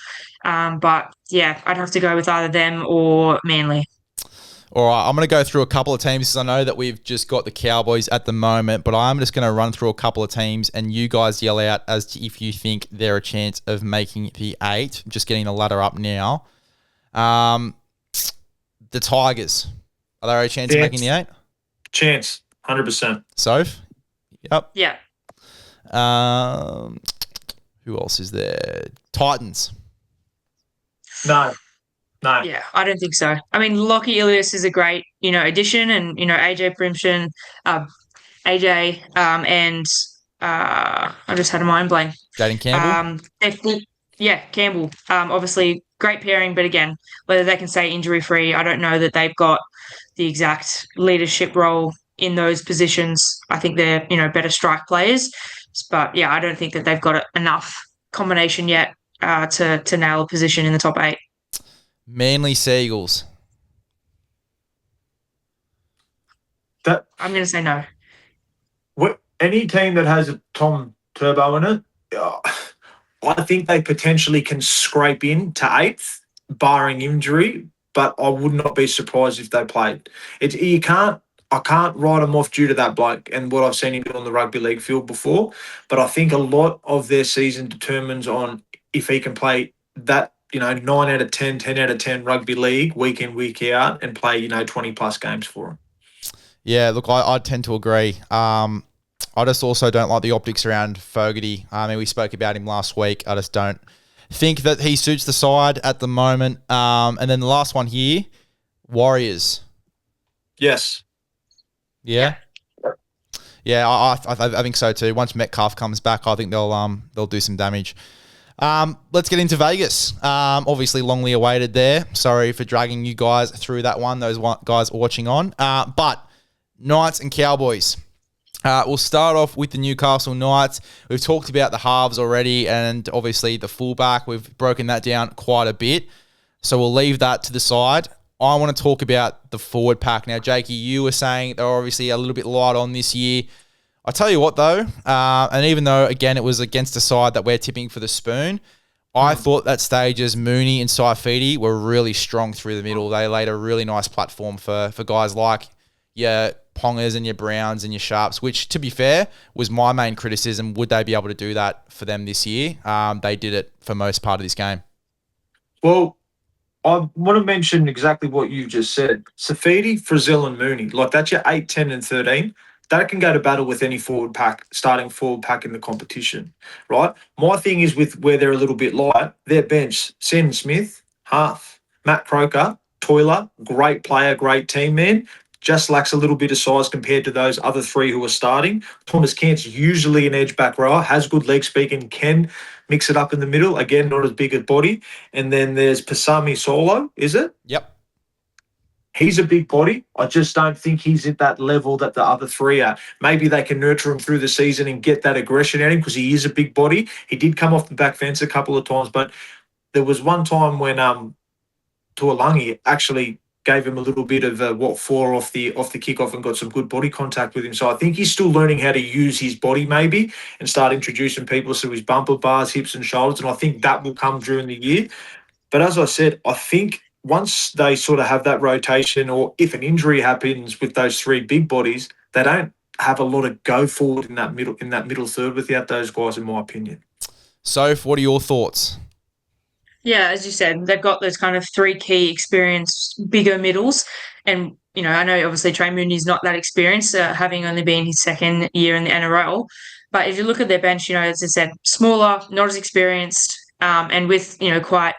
But yeah, I'd have to go with either them or Manly. All right, I'm going to go through a couple of teams because I know that we've just got the Cowboys at the moment, but I'm just going to run through a couple of teams and you guys yell out as to if you think they're a chance of making the 8. I'm just getting the ladder up now. The Tigers. Are there a chance of making the 8? Chance, 100%. Soph? Yep. Yeah. Who else is there? Titans. No. Yeah, I don't think so. I mean, Lockie Ilias is a great, you know, addition, and, you know, AJ Primshin, AJ, and I just had a mind blank. Jaden Campbell. Campbell. Obviously, great pairing, but again, whether they can stay injury free, I don't know that they've got the exact leadership role in those positions. I think they're, you know, better strike players, but yeah, I don't think that they've got enough combination yet to nail a position in the top 8. Manly Seagulls. I'm going to say no. Any team that has a Tom Turbo in it, I think they potentially can scrape in to 8th, barring injury, but I would not be surprised if they played. I can't write them off due to that bloke and what I've seen him do on the rugby league field before, but I think a lot of their season determines on if he can play that, you know, 9 out of 10, 10 out of 10 rugby league week in, week out and play, you know, 20 plus games for him. Yeah, look, I tend to agree. I just also don't like the optics around Fogarty. I mean, we spoke about him last week. I just don't think that he suits the side at the moment. And then the last one here, Warriors. Yes. Yeah? Yeah, I think so too. Once Metcalf comes back, I think they'll do some damage. Let's get into Vegas. Obviously, longly awaited there. Sorry for dragging you guys through that one. Those guys watching on. But Knights and Cowboys. We'll start off with the Newcastle Knights. We've talked about the halves already, and obviously the fullback. We've broken that down quite a bit. So we'll leave that to the side. I want to talk about the forward pack. Now, Jakey, you were saying they're obviously a little bit light on this year. I tell you what, though, and even though, again, it was against a side that we're tipping for the spoon, I thought that stages Mooney and Saifidi were really strong through the middle. They laid a really nice platform for guys like your Pongas and your Browns and your Sharps, which, to be fair, was my main criticism. Would they be able to do that for them this year? They did it for most part of this game. Well, I want to mention exactly what you just said. Saifidi, Frizzell and Mooney. Like, that's your 8, 10 and 13. That can go to battle with any forward pack, starting forward pack in the competition, right? My thing is with where they're a little bit light, their bench, Sam Smith, half. Matt Croker, Toiler, great player, great team man. Just lacks a little bit of size compared to those other three who are starting. Thomas Kent's usually an edge back rower, has good leg speed and can mix it up in the middle. Again, not as big a body. And then there's Pasami Solo, is it? Yep. He's a big body. I just don't think he's at that level that the other three are. Maybe they can nurture him through the season and get that aggression out of him because he is a big body. He did come off the back fence a couple of times, but there was one time when Tuolangi actually gave him a little bit of four off the kickoff and got some good body contact with him. So I think he's still learning how to use his body maybe and start introducing people to his bumper bars, hips and shoulders, and I think that will come during the year. But as I said, I think once they sort of have that rotation, or if an injury happens with those three big bodies, they don't have a lot of go forward in that middle third without those guys, in my opinion. Soph, what are your thoughts? Yeah, as you said, they've got those kind of three key experienced bigger middles. And, I know obviously Trey Mooney's not that experienced, having only been his second year in the NRL. But if you look at their bench, as I said, smaller, not as experienced, and with, quite,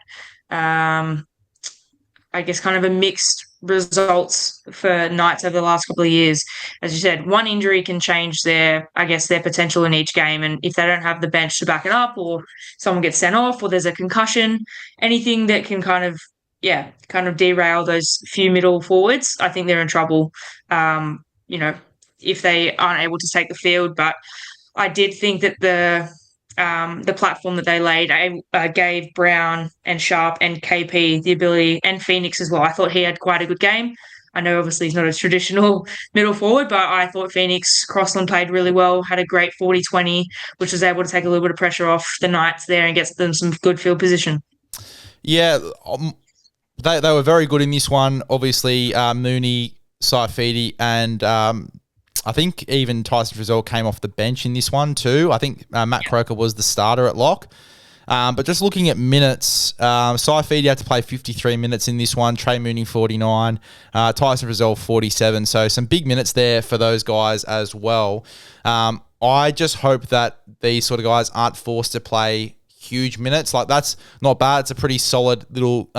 I guess, kind of a mixed results for Knights over the last couple of years. As you said, one injury can change their potential in each game. And if they don't have the bench to back it up, or someone gets sent off, or there's a concussion, anything that can kind of derail those few middle forwards, I think they're in trouble, if they aren't able to take the field. But I did think that the platform that they laid gave Brown and Sharp and KP the ability, and Phoenix as well. I thought he had quite a good game. I know obviously he's not a traditional middle forward, but I thought Phoenix Crossland played really well, had a great 40-20, which was able to take a little bit of pressure off the Knights there and get them some good field position. Yeah, they were very good in this one. Obviously, Mooney, Saifidi, and I think even Tyson Frizzell came off the bench in this one too. I think Matt Croker was the starter at lock. But just looking at minutes, Saifidi had to play 53 minutes in this one, Trey Mooney 49, Tyson Frizzell 47. So some big minutes there for those guys as well. I just hope that these sort of guys aren't forced to play huge minutes. Like, that's not bad. It's a pretty solid little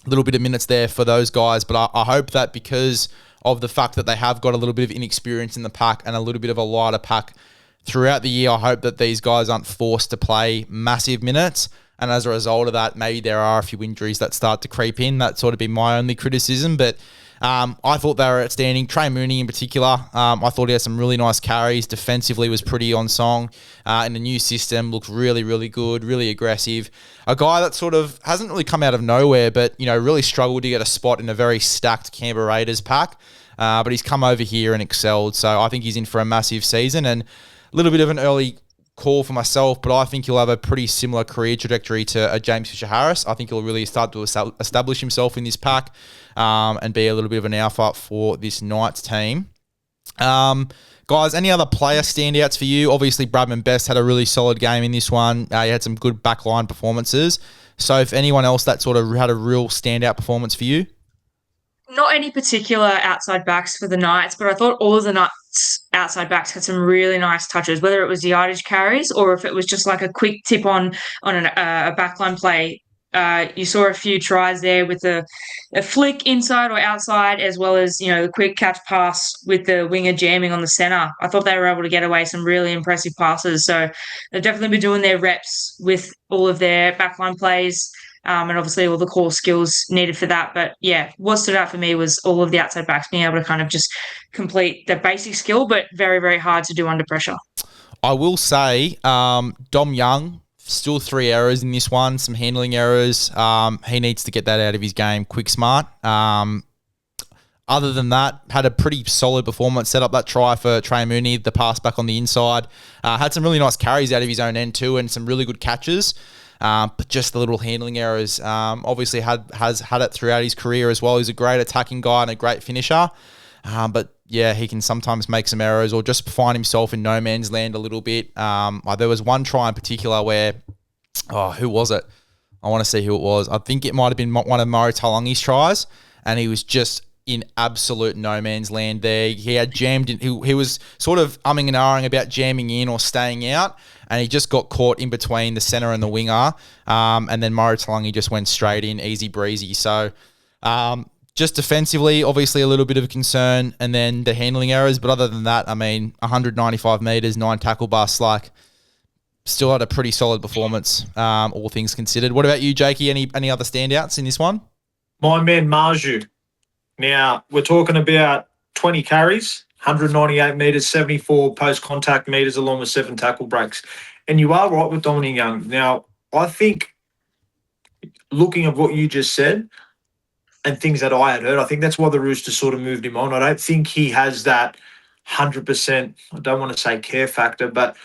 bit of minutes there for those guys. But I hope that because of the fact that they have got a little bit of inexperience in the pack and a little bit of a lighter pack throughout the year, I hope that these guys aren't forced to play massive minutes. And as a result of that, maybe there are a few injuries that start to creep in. That's sort of been my only criticism. But I thought they were outstanding. Trey Mooney in particular, I thought he had some really nice carries. Defensively was pretty on song. In the new system, looked really, really good, really aggressive. A guy that sort of hasn't really come out of nowhere, but really struggled to get a spot in a very stacked Canberra Raiders pack. But he's come over here and excelled. So I think he's in for a massive season. And a little bit of an early call for myself, but I think he'll have a pretty similar career trajectory to James Fisher-Harris. I think he'll really start to establish himself in this pack and be a little bit of an alpha for this Knights team. Guys, any other player standouts for you? Obviously, Bradman Best had a really solid game in this one. He had some good backline performances. So if anyone else that sort of had a real standout performance for you? Not any particular outside backs for the Knights, but I thought all of the Knights outside backs had some really nice touches, whether it was yardage carries or if it was just like a quick tip on a backline play. You saw a few tries there with a flick inside or outside, as well as, the quick catch pass with the winger jamming on the centre. I thought they were able to get away some really impressive passes. So they've definitely been doing their reps with all of their backline plays, and obviously all the core skills needed for that. But yeah, what stood out for me was all of the outside backs being able to kind of just complete the basic skill, but very, very hard to do under pressure. I will say, Dom Young, still 3 errors in this one, some handling errors. He needs to get that out of his game quick smart. Other than that, had a pretty solid performance, set up that try for Trey Mooney, the pass back on the inside. Had some really nice carries out of his own end too, and some really good catches. But just the little handling errors. Obviously has had it throughout his career as well. He's a great attacking guy and a great finisher. But yeah, he can sometimes make some errors or just find himself in no man's land a little bit. There was one try in particular where, who was it? I want to see who it was. I think it might have been one of Murray Taulungi's tries, and he was just in absolute no man's land there. He had jammed in. He was sort of umming and ahhing about jamming in or staying out, and he just got caught in between the centre and the winger. And then Murray Taulungi just went straight in, easy breezy. So, just defensively, obviously a little bit of a concern, and then the handling errors. But other than that, 195 metres, 9 tackle busts, still had a pretty solid performance, all things considered. What about you, Jakey? Any other standouts in this one? My man, Marju. Now, we're talking about 20 carries, 198 metres, 74 post-contact metres, along with 7 tackle breaks. And you are right with Dominic Young. Now, I think, looking at what you just said, and things that I had heard, I think that's why the Roosters sort of moved him on. I don't think he has that 100%, I don't want to say care factor, but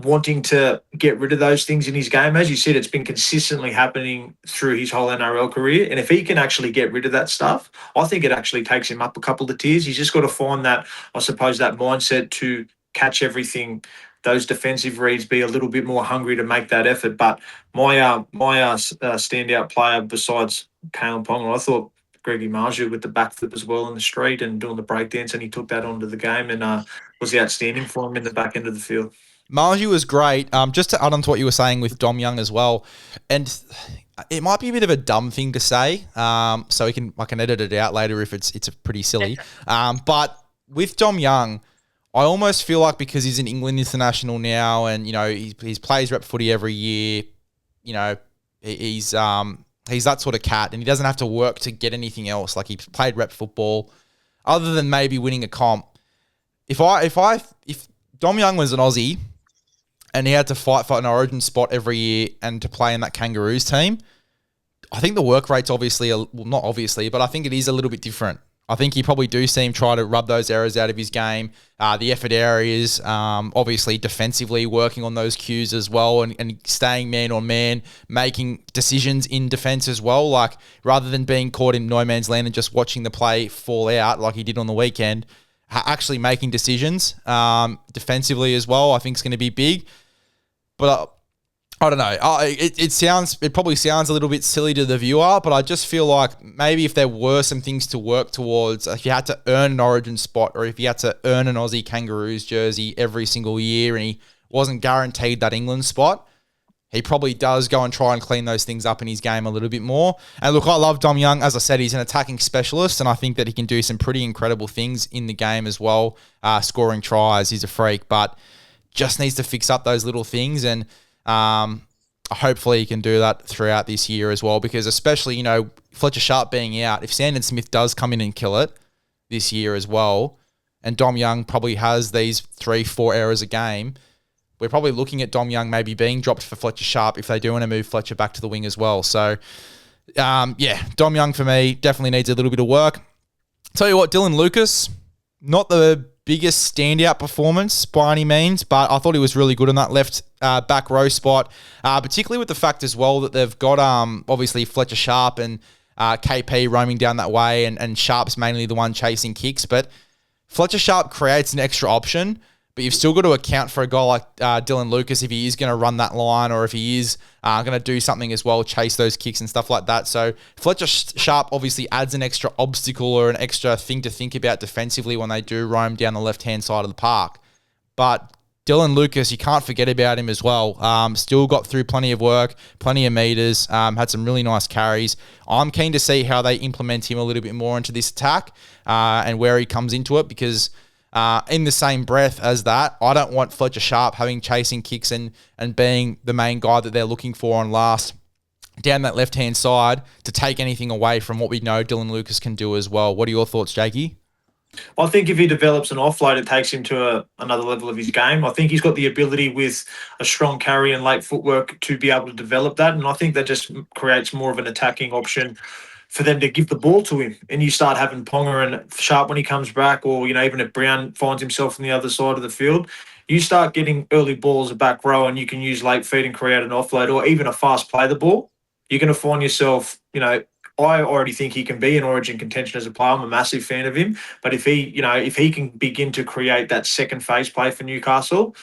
wanting to get rid of those things in his game. As you said, it's been consistently happening through his whole NRL career. And if he can actually get rid of that stuff, I think it actually takes him up a couple of tiers. He's just got to find that, I suppose, that mindset to catch everything, those defensive reads, be a little bit more hungry to make that effort. But my standout player besides Kalyn Ponga, I thought Greggy Marju with the backflip as well in the street and doing the breakdance, and he took that onto the game and was outstanding for him in the back end of the field. Marju was great. Just to add on to what you were saying with Dom Young as well, and it might be a bit of a dumb thing to say, so I can edit it out later if it's pretty silly. But with Dom Young, I almost feel like because he's an England international now, and he plays rep footy every year, he's that sort of cat, and he doesn't have to work to get anything else. Like, he's played rep football, other than maybe winning a comp. If Dom Young was an Aussie and he had to fight for an origin spot every year and to play in that Kangaroos team, I think the work rate's obviously, not obviously, but I think it is a little bit different. I think you probably do see him try to rub those errors out of his game. The effort areas, obviously defensively working on those cues as well, and staying man on man, making decisions in defense as well. Like, rather than being caught in no man's land and just watching the play fall out like he did on the weekend, actually making decisions defensively as well, I think is going to be big. But I don't know. It probably sounds a little bit silly to the viewer, but I just feel like maybe if there were some things to work towards, if you had to earn an origin spot, or if you had to earn an Aussie Kangaroos jersey every single year and he wasn't guaranteed that England spot, he probably does go and try and clean those things up in his game a little bit more. And look, I love Dom Young. As I said, he's an attacking specialist, and I think that he can do some pretty incredible things in the game as well. Scoring tries, he's a freak, but just needs to fix up those little things, and hopefully he can do that throughout this year as well, because especially, Fletcher Sharp being out, if Sandon Smith does come in and kill it this year as well, and Dom Young probably has these 3-4 errors a game, we're probably looking at Dom Young maybe being dropped for Fletcher Sharp if they do want to move Fletcher back to the wing as well. So, Dom Young for me definitely needs a little bit of work. Tell you what, Dylan Lucas, not the biggest standout performance by any means, but I thought he was really good on that left back row spot, particularly with the fact as well that they've got obviously Fletcher Sharp and KP roaming down that way, and Sharp's mainly the one chasing kicks, but Fletcher Sharp creates an extra option, but you've still got to account for a guy like Dylan Lucas if he is going to run that line, or if he is going to do something as well, chase those kicks and stuff like that. So Fletcher Sharp obviously adds an extra obstacle or an extra thing to think about defensively when they do roam down the left-hand side of the park. But Dylan Lucas, you can't forget about him as well. Still got through plenty of work, plenty of meters, had some really nice carries. I'm keen to see how they implement him a little bit more into this attack and where he comes into it, because in the same breath as that, I don't want Fletcher Sharp having chasing kicks and being the main guy that they're looking for on last down that left-hand side to take anything away from what we know Dylan Lucas can do as well. What are your thoughts, Jakey? I think if he develops an offload, it takes him to another level of his game. I think he's got the ability with a strong carry and late footwork to be able to develop that. And I think that just creates more of an attacking option for them to give the ball to him. And you start having Ponga and Sharp when he comes back, or, even if Brown finds himself on the other side of the field, you start getting early balls at back row and you can use late feed and create an offload or even a fast play the ball. You're going to find yourself, I already think he can be in Origin contention as a player. I'm a massive fan of him. But if he can begin to create that second phase play for Newcastle,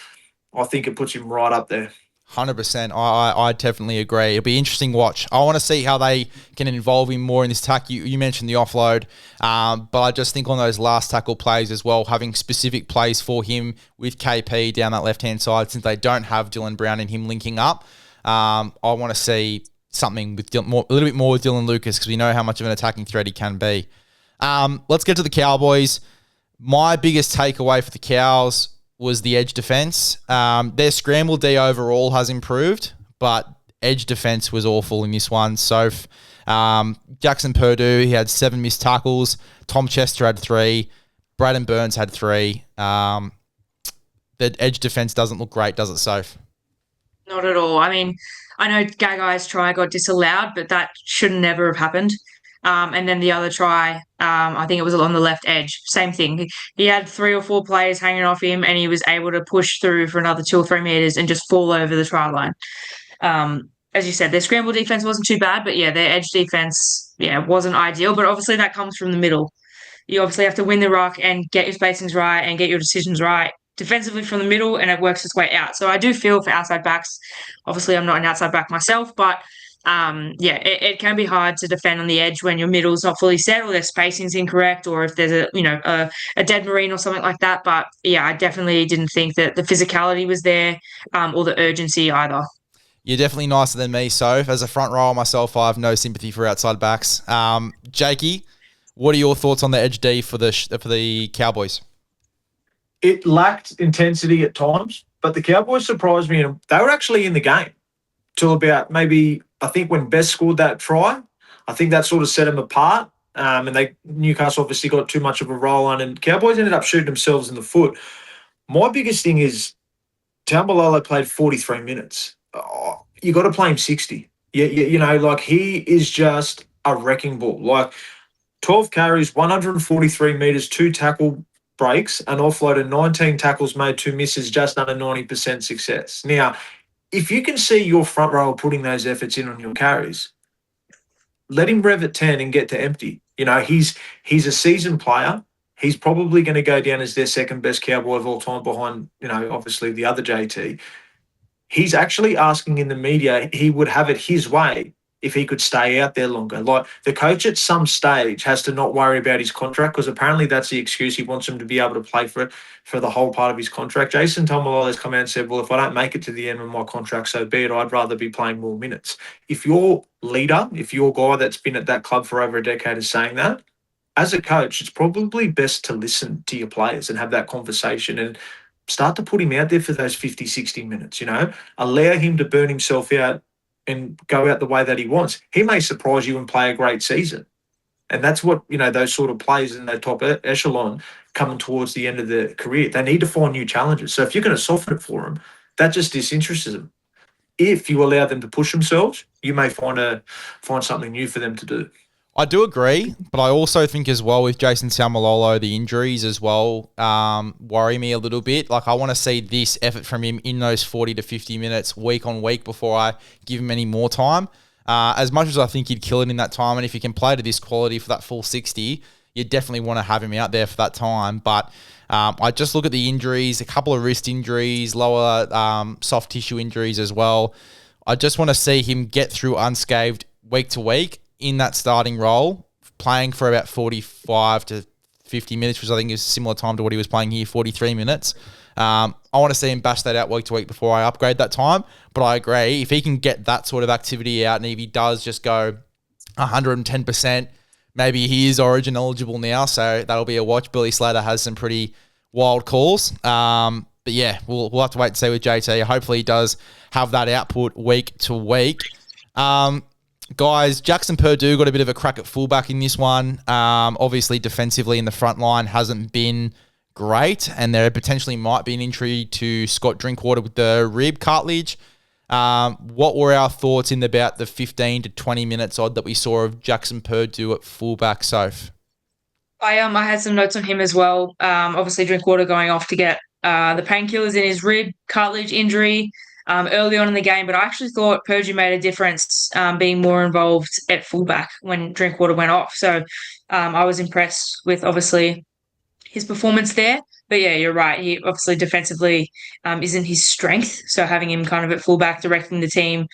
I think it puts him right up there. 100%. I definitely agree. It'll be interesting watch. I want to see how they can involve him more in this attack. You mentioned the offload, but I just think on those last tackle plays as well, having specific plays for him with KP down that left-hand side, since they don't have Dylan Brown and him linking up. I want to see something with a little bit more with Dylan Lucas, because we know how much of an attacking threat he can be. Let's get to the Cowboys. My biggest takeaway for the Cows was the edge defense. Their scramble D overall has improved, but edge defense was awful in this one. So Jackson Purdue, he had 7 missed tackles. Tom Chester had 3. Braden Burns had 3. The edge defense doesn't look great, does it, Soph? Not at all. I mean, I know Gagai's try got disallowed, but that should never have happened. And then the other try, I think it was on the left edge. Same thing. He had 3 or 4 players hanging off him, and he was able to push through for another 2 or 3 meters and just fall over the try line. As you said, their scramble defense wasn't too bad, but their edge defense, wasn't ideal. But obviously that comes from the middle. You obviously have to win the ruck and get your spacings right and get your decisions right defensively from the middle, and it works its way out. So I do feel for outside backs. Obviously, I'm not an outside back myself, but it can be hard to defend on the edge when your middle's not fully set or their spacing's incorrect, or if there's a dead marine or something like that. But I definitely didn't think that the physicality was there or the urgency either. You're definitely nicer than me, Soph. As a front rower myself, I have no sympathy for outside backs. Jakey, what are your thoughts on the edge D for the Cowboys? It lacked intensity at times, but the Cowboys surprised me. They were actually in the game till about maybe, I think, when Best scored that try. I think that sort of set them apart. And Newcastle obviously got too much of a roll on, and Cowboys ended up shooting themselves in the foot. My biggest thing is Taumalo played 43 minutes. You got to play him 60. He is just a wrecking ball. 12 carries, 143 meters, 2 tackle breaks, and offloaded 19 tackles made, 2 misses, just under 90% success. Now, if you can see your front row putting those efforts in on your carries, let him rev at 10 and get to empty. He's a seasoned player. He's probably going to go down as their second best Cowboy of all time behind, obviously the other JT. He's actually asking in the media he would have it his way if he could stay out there longer. The coach at some stage has to not worry about his contract, because apparently that's the excuse. He wants him to be able to play for the whole part of his contract. Jason Taumalo has come out and said, well, if I don't make it to the end of my contract, so be it. I'd rather be playing more minutes. If your leader, if your guy that's been at that club for over a decade is saying that, as a coach, it's probably best to listen to your players and have that conversation and start to put him out there for those 50, 60 minutes, Allow him to burn himself out and go out the way that he wants. He may surprise you and play a great season. And that's what, those sort of players in the top echelon coming towards the end of their career. They need to find new challenges. So if you're going to soften it for them, that just disinterests them. If you allow them to push themselves, you may find something new for them to do. I do agree, but I also think as well with Jason Taumalolo, the injuries as well worry me a little bit. I want to see this effort from him in those 40 to 50 minutes week on week before I give him any more time. As much as I think he'd kill it in that time, and if he can play to this quality for that full 60, you definitely want to have him out there for that time. But I just look at the injuries, a couple of wrist injuries, lower soft tissue injuries as well. I just want to see him get through unscathed week to week in that starting role, playing for about 45 to 50 minutes, which I think is a similar time to what he was playing here, 43 minutes. I want to see him bash that out week to week before I upgrade that time. But I agree, if he can get that sort of activity out and if he does just go 110%, maybe he is Origin eligible now, so that'll be a watch. Billy Slater has some pretty wild calls. But yeah, we'll have to wait and see with JT. Hopefully he does have that output week to week. Guys, Jackson Purdue got a bit of a crack at fullback in this one. Obviously, defensively in the front line hasn't been great, and there potentially might be an injury to Scott Drinkwater with the rib cartilage. What were our thoughts in about the 15 to 20 minutes odd that we saw of Jackson Purdue at fullback, Soph? I had some notes on him as well. Obviously, Drinkwater going off to get the painkillers in his rib cartilage injury early on in the game, but I actually thought Purdue made a difference being more involved at fullback when Drinkwater went off. So I was impressed with obviously his performance there. But yeah, you're right. He obviously defensively isn't his strength. So having him kind of at fullback directing the team,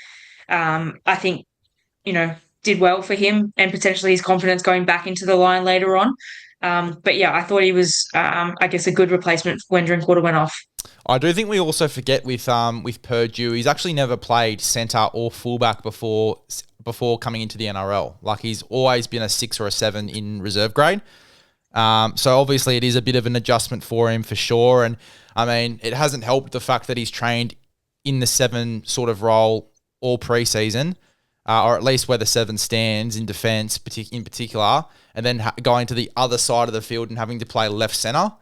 I think, did well for him and potentially his confidence going back into the line later on. But yeah, I thought he was, I guess, a good replacement when Drinkwater went off. I do think we also forget with Purdue, he's actually never played centre or fullback before coming into the NRL. Like, he's always been a 6 or a 7 in reserve grade. So obviously it is a bit of an adjustment for him for sure. And I mean, it hasn't helped the fact that he's trained in the 7 sort of role all preseason, or at least where the 7 stands in defence in particular, and then going to the other side of the field and having to play left centre.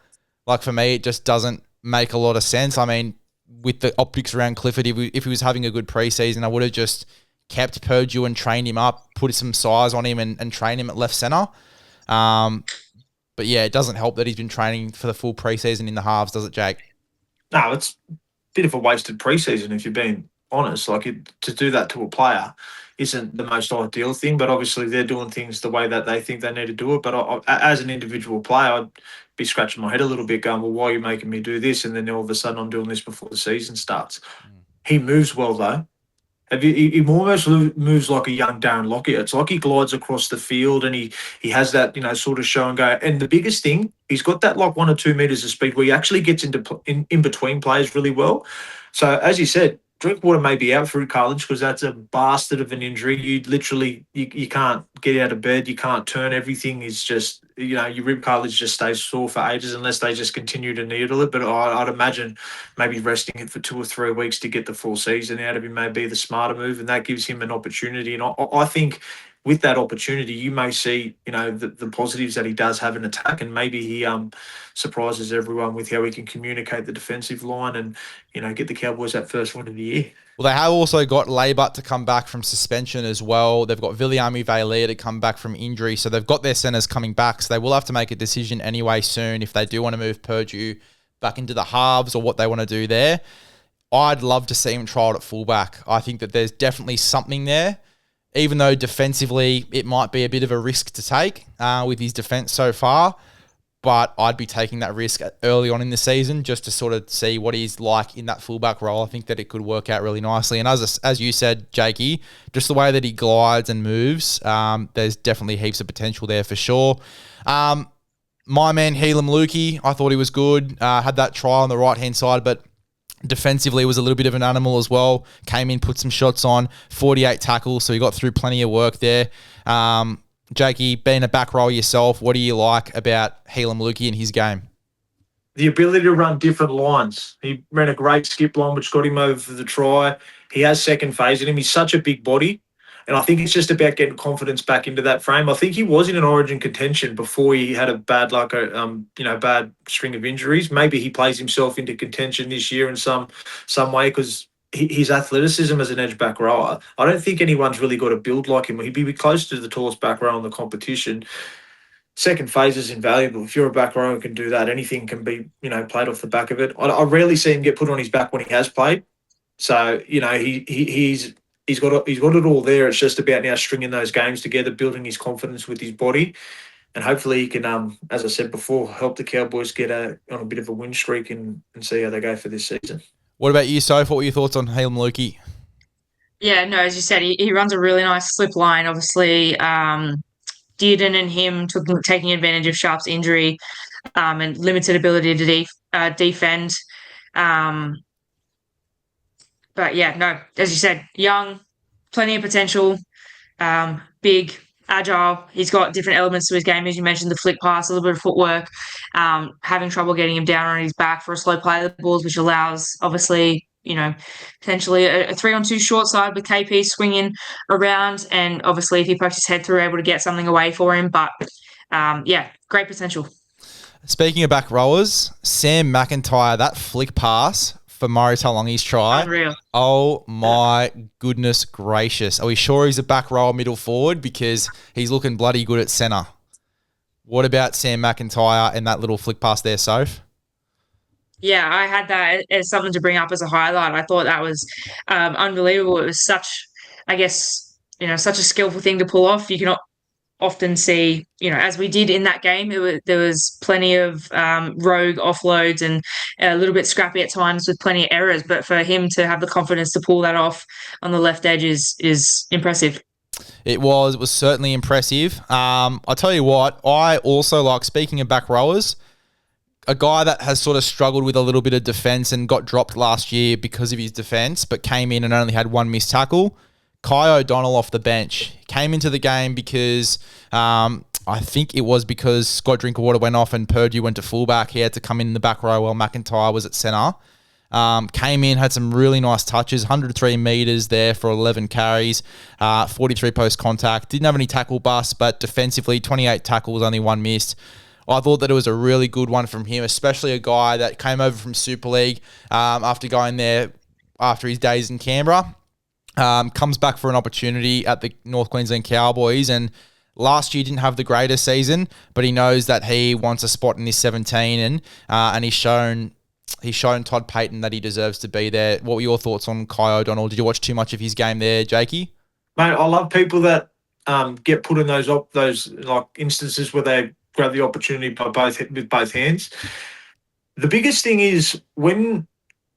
Like, for me, it just doesn't make a lot of sense. I mean, with the optics around Clifford, if he was having a good preseason, I would have just kept Purdue and trained him up, put some size on him and train him at left centre. But yeah, it doesn't help that he's been training for the full preseason in the halves, does it, Jake? No, it's a bit of a wasted preseason if you're being honest. Like, to do that to a player isn't the most ideal thing, but obviously they're doing things the way that they think they need to do it. But as an individual player, I'd be scratching my head a little bit going, well, why are you making me do this? And then all of a sudden I'm doing this before the season starts. He moves well, though. He almost moves like a young Darren Lockyer. It's like he glides across the field and he has that, sort of show and go. And the biggest thing, he's got that like 1 or 2 meters of speed where he actually gets in between players really well. So as you said, Drinkwater may be out through college because that's a bastard of an injury. You literally, you can't get out of bed. You can't turn. Everything is just, your rib cartilage just stays sore for ages unless they just continue to needle it. But I'd imagine maybe resting it for 2 or 3 weeks to get the full season out of him may be the smarter move, and that gives him an opportunity. And I think with that opportunity, you may see, the positives that he does have in attack, and maybe he surprises everyone with how he can communicate the defensive line and, get the Cowboys that first win of the year. Well, they have also got Laybut to come back from suspension as well. They've got Viliami Vailea to come back from injury. So they've got their centres coming back. So they will have to make a decision anyway soon if they do want to move Purdue back into the halves or what they want to do there. I'd love to see him trialled at fullback. I think that there's definitely something there. Even though defensively it might be a bit of a risk to take with his defence so far, but I'd be taking that risk early on in the season just to sort of see what he's like in that fullback role. I think that it could work out really nicely. And as you said, Jakey, just the way that he glides and moves, there's definitely heaps of potential there for sure. My man, Helam Lukey, I thought he was good. Had that try on the right-hand side, but defensively was a little bit of an animal as well. Came in, put some shots on, 48 tackles, so he got through plenty of work there. Jakey, being a back row yourself, what do you like about Helam Lukey and his game? The ability to run different lines. He ran a great skip line, which got him over for the try. He has second phase in him. He's such a big body. And I think it's just about getting confidence back into that frame. I think he was in an Origin contention before he had a bad bad string of injuries. Maybe he plays himself into contention this year in some way because his athleticism as an edge back rower, I don't think anyone's really got a build like him. He'd be close to the tallest back row in the competition. Second phase is invaluable. If you're a back row and can do that, anything can be, played off the back of it. I rarely see him get put on his back when he has played. So, he's got it all there. It's just about now stringing those games together, building his confidence with his body. And hopefully he can, as I said before, help the Cowboys get on a bit of a win streak and see how they go for this season. What about you, Soph? What were your thoughts on Helam Lukey? Yeah, no, as you said, he runs a really nice slip line. Obviously, Dearden and him taking advantage of Sharp's injury and limited ability to defend. But yeah, no, as you said, young, plenty of potential, big, agile. He's got different elements to his game, as you mentioned, the flick pass, a little bit of footwork, having trouble getting him down on his back for a slow play of the balls, which allows, obviously, potentially a 3-on-2 short side with KP swinging around. And obviously, if he pokes his head through, able to get something away for him. But yeah, great potential. Speaking of back rowers, Sam McIntyre, that flick pass for Murray Taulongi's try. Unreal. Oh my goodness gracious. Are we sure he's a back rower middle forward? Because he's looking bloody good at centre. What about Sam McIntyre and that little flick pass there, Soph? Yeah, I had that as something to bring up as a highlight. I thought that was unbelievable. It was such, I guess, such a skillful thing to pull off. You can often see, as we did in that game, there was plenty of rogue offloads and a little bit scrappy at times with plenty of errors. But for him to have the confidence to pull that off on the left edge is impressive. It was certainly impressive. I'll tell you what, I also like, speaking of back rowers, a guy that has sort of struggled with a little bit of defence and got dropped last year because of his defence, but came in and only had one missed tackle. Kai O'Donnell off the bench came into the game because I think it was because Scott Drinkwater went off and Purdue went to fullback. He had to come in the back row while McIntyre was at centre. Came in, had some really nice touches, 103 metres there for 11 carries, 43 post contact. Didn't have any tackle busts, but defensively, 28 tackles, only one missed. I thought that it was a really good one from him, especially a guy that came over from Super League after going there after his days in Canberra. Comes back for an opportunity at the North Queensland Cowboys, and last year didn't have the greatest season, but he knows that he wants a spot in his 17, and he's shown Todd Payton that he deserves to be there. What were your thoughts on Kai O'Donnell? Did you watch too much of his game there, Jakey? Mate, I love people that get put in those like instances where they grab the opportunity with both hands. The biggest thing is when,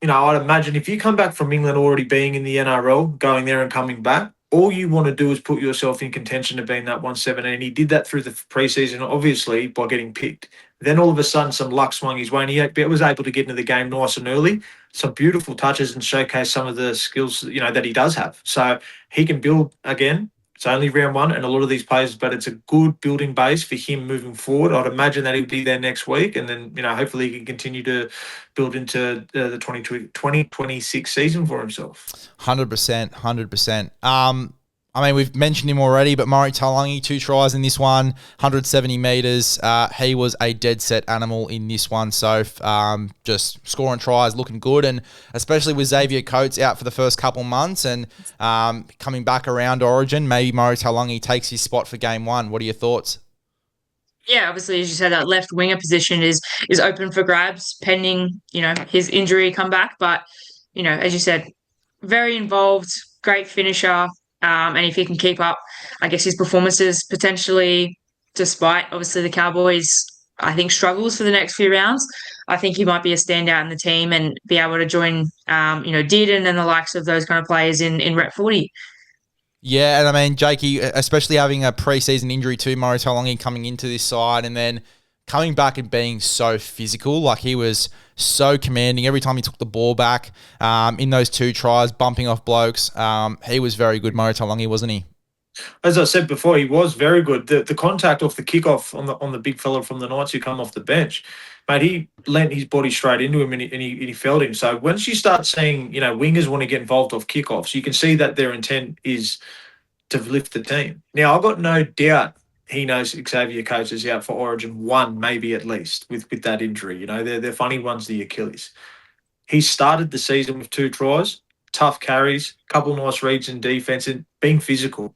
I'd imagine if you come back from England already being in the NRL, going there and coming back, all you want to do is put yourself in contention of being that 117. He did that through the preseason, obviously, by getting picked. Then all of a sudden, some luck swung his way, and he was able to get into the game nice and early. Some beautiful touches and showcase some of the skills, that he does have. So he can build again. It's only round one, and a lot of these players, but it's a good building base for him moving forward. I'd imagine that he'll be there next week, and then hopefully he can continue to build into the 2026 season for himself. 100%. We've mentioned him already, but Murray Taulongi, 2 tries in this one, 170 metres. He was a dead set animal in this one, so just scoring tries, looking good, and especially with Xavier Coates out for the first couple months and coming back around Origin, maybe Murray Taulongi takes his spot for game one. What are your thoughts? Yeah, obviously, as you said, that left winger position is open for grabs pending, his injury comeback. But, as you said, very involved, great finisher. And if he can keep up, I guess, his performances potentially, despite obviously the Cowboys, I think, struggles for the next few rounds, I think he might be a standout in the team and be able to join, Dearden and the likes of those kind of players in Rep 40. Yeah, and Jakey, especially having a preseason injury to Murray Taulongi coming into this side and then coming back and being so physical, like he was so commanding every time he took the ball back in those 2 tries, bumping off blokes. He was very good, Murray Taulongi, wasn't he? As I said before, he was very good. The contact off the kickoff on the big fella from the Knights who come off the bench, mate, he lent his body straight into him and he felt him. So once you start seeing, wingers want to get involved off kickoffs, you can see that their intent is to lift the team. Now, I've got no doubt he knows Xavier Coates is out for Origin 1, maybe at least, with that injury. They're funny ones, the Achilles. He started the season with 2 tries, tough carries, couple nice reads in defence, and being physical.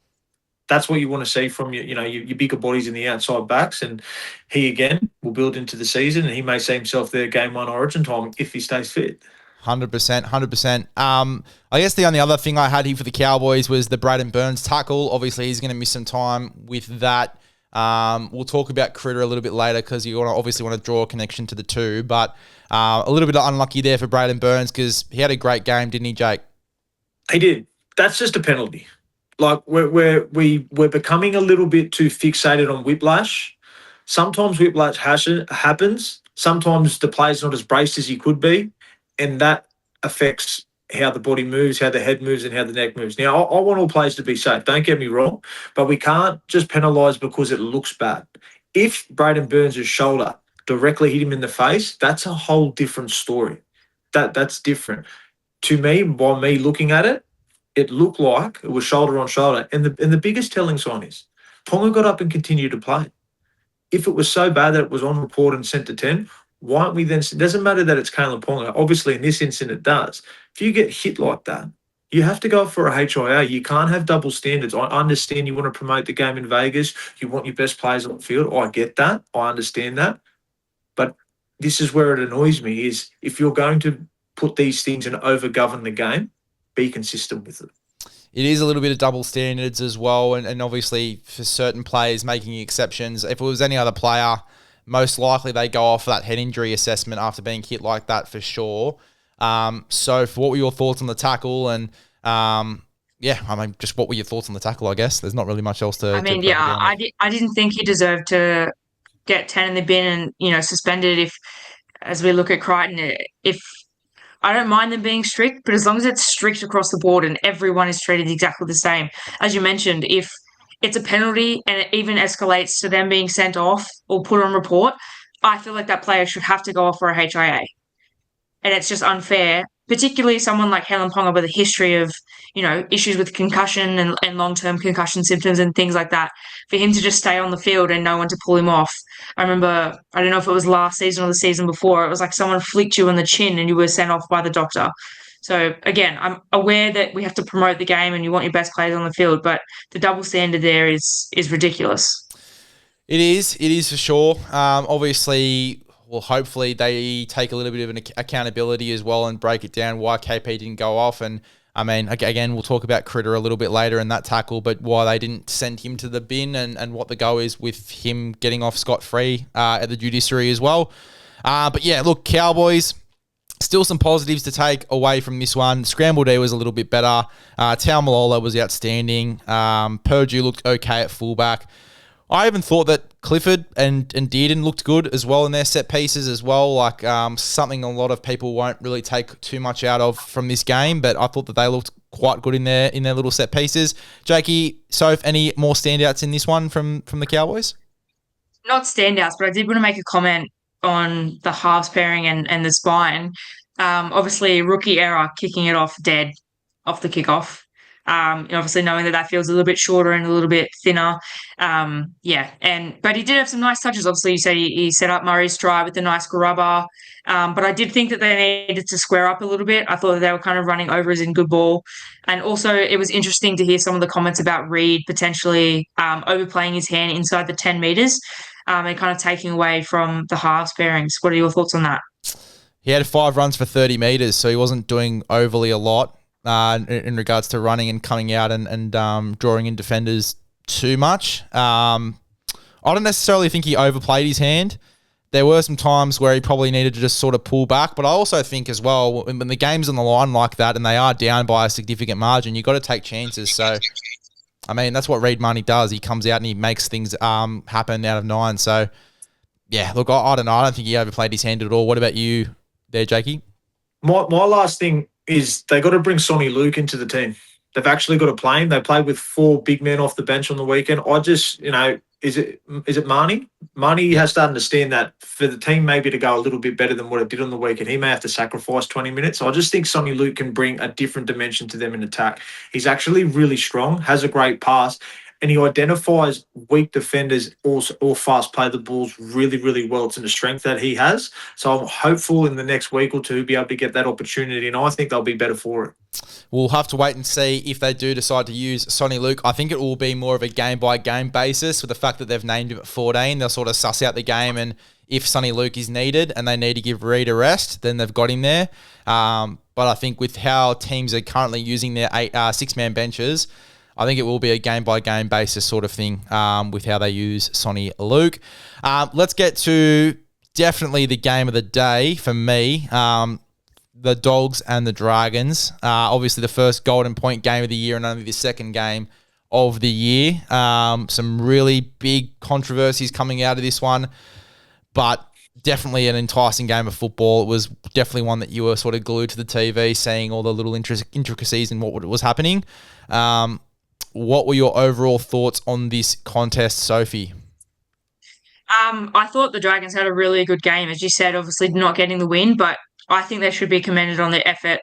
That's what you want to see from your bigger bodies in the outside backs. And he, again, will build into the season, and he may see himself there game 1 Origin time if he stays fit. 100%. I guess the only other thing I had here for the Cowboys was the Braden Burns tackle. Obviously, he's going to miss some time with that. We'll talk about Critter a little bit later because you obviously want to draw a connection to the 2. But a little bit unlucky there for Braden Burns because he had a great game, didn't he, Jake? He did. That's just a penalty. Like we're becoming a little bit too fixated on whiplash. Sometimes whiplash happens. Sometimes the player's not as braced as he could be. and that affects how the body moves, how the head moves, and how the neck moves. Now, I want all players to be safe. Don't get me wrong, but we can't just penalise because it looks bad. If Braden Burns' shoulder directly hit him in the face, that's a whole different story. That's different. To me, by me looking at it, it looked like it was shoulder on shoulder. And the biggest telling sign is Ponga got up and continued to play. If it was so bad that it was on report and sent to 10, why aren't we then? It doesn't matter that it's Kalyn Ponga. Obviously, in this incident, it does. If you get hit like that, you have to go for a HIA. You can't have double standards. I understand you want to promote the game in Vegas. You want your best players on the field. I get that. I understand that. But this is where it annoys me, is if you're going to put these things and over-govern the game, be consistent with it. It is a little bit of double standards as well, and obviously for certain players making exceptions. If it was any other player, most likely they go off that head injury assessment after being hit like that for sure. So what were your thoughts on the tackle? And just what were your thoughts on the tackle, I guess? There's not really much else to... I didn't think he deserved to get 10 in the bin and, suspended if, as we look at Crichton, if I don't mind them being strict, but as long as it's strict across the board and everyone is treated exactly the same. As you mentioned, if it's a penalty and it even escalates to them being sent off or put on report, I feel like that player should have to go off for a HIA. And it's just unfair, particularly someone like Kalyn Ponga with a history of, issues with concussion and long-term concussion symptoms and things like that, for him to just stay on the field and no one to pull him off. I remember, I don't know if it was last season or the season before, it was like someone flicked you on the chin and you were sent off by the doctor. So again, I'm aware that we have to promote the game and you want your best players on the field, but the double standard there is ridiculous. It is for sure. Obviously, well, hopefully they take a little bit of an accountability as well and break it down why KP didn't go off. And I mean, again, we'll talk about Critter a little bit later in that tackle, but why they didn't send him to the bin and what the go is with him getting off scot-free at the judiciary as well. But yeah, look, Cowboys, still some positives to take away from this one. Scramble D was a little bit better. Taumalola was outstanding. Purdue looked okay at fullback. I even thought that Clifford and Dearden looked good as well in their set pieces as well, like something a lot of people won't really take too much out of from this game, but I thought that they looked quite good in their little set pieces. Jakey, Soph, any more standouts in this one from the Cowboys? Not standouts, but I did want to make a comment on the halves pairing and the spine. Obviously, rookie error, kicking it off dead off the kickoff. Obviously knowing that feels a little bit shorter and a little bit thinner. But he did have some nice touches. Obviously, you said he set up Murray's try with the nice grubber. But I did think that they needed to square up a little bit. I thought that they were kind of running over as in good ball. And also, it was interesting to hear some of the comments about Reid potentially overplaying his hand inside the 10 metres and kind of taking away from the halves pairings. What are your thoughts on that? He had 5 runs for 30 metres, so he wasn't doing overly a lot. In regards to running and coming out and drawing in defenders too much. I don't necessarily think he overplayed his hand. There were some times where he probably needed to just sort of pull back, but I also think as well, when the game's on the line like that and they are down by a significant margin, you've got to take chances. So, I mean, that's what Reid Marnie does. He comes out and he makes things happen out of 9. So, yeah, look, I don't know. I don't think he overplayed his hand at all. What about you there, Jakey? My last thing is they got to bring Sonny Luke into the team. They've actually got to play him. They played with 4 big men off the bench on the weekend. I just, is it Marnie? Marnie has to understand that for the team maybe to go a little bit better than what it did on the weekend, he may have to sacrifice 20 minutes. I just think Sonny Luke can bring a different dimension to them in attack. He's actually really strong, has a great pass, and he identifies weak defenders or fast play the balls really, really well. It's in the strength that he has. So I'm hopeful in the next week or two be able to get that opportunity, and I think they'll be better for it. We'll have to wait and see if they do decide to use Sonny Luke. I think it will be more of a game-by-game basis with the fact that they've named him at 14. They'll sort of suss out the game, and if Sonny Luke is needed and they need to give Reid a rest, then they've got him there. But I think with how teams are currently using their 6-man benches, I think it will be a game-by-game basis sort of thing with how they use Sonny Luke. Let's get to definitely the game of the day for me, the Dogs and the Dragons. Obviously the first Golden Point game of the year and only the second game of the year. Some really big controversies coming out of this one. But definitely an enticing game of football. It was definitely one that you were sort of glued to the TV, seeing all the little intricacies and what was happening. What were your overall thoughts on this contest, Sophie? I thought the Dragons had a really good game, as you said, obviously not getting the win, but I think they should be commended on their effort.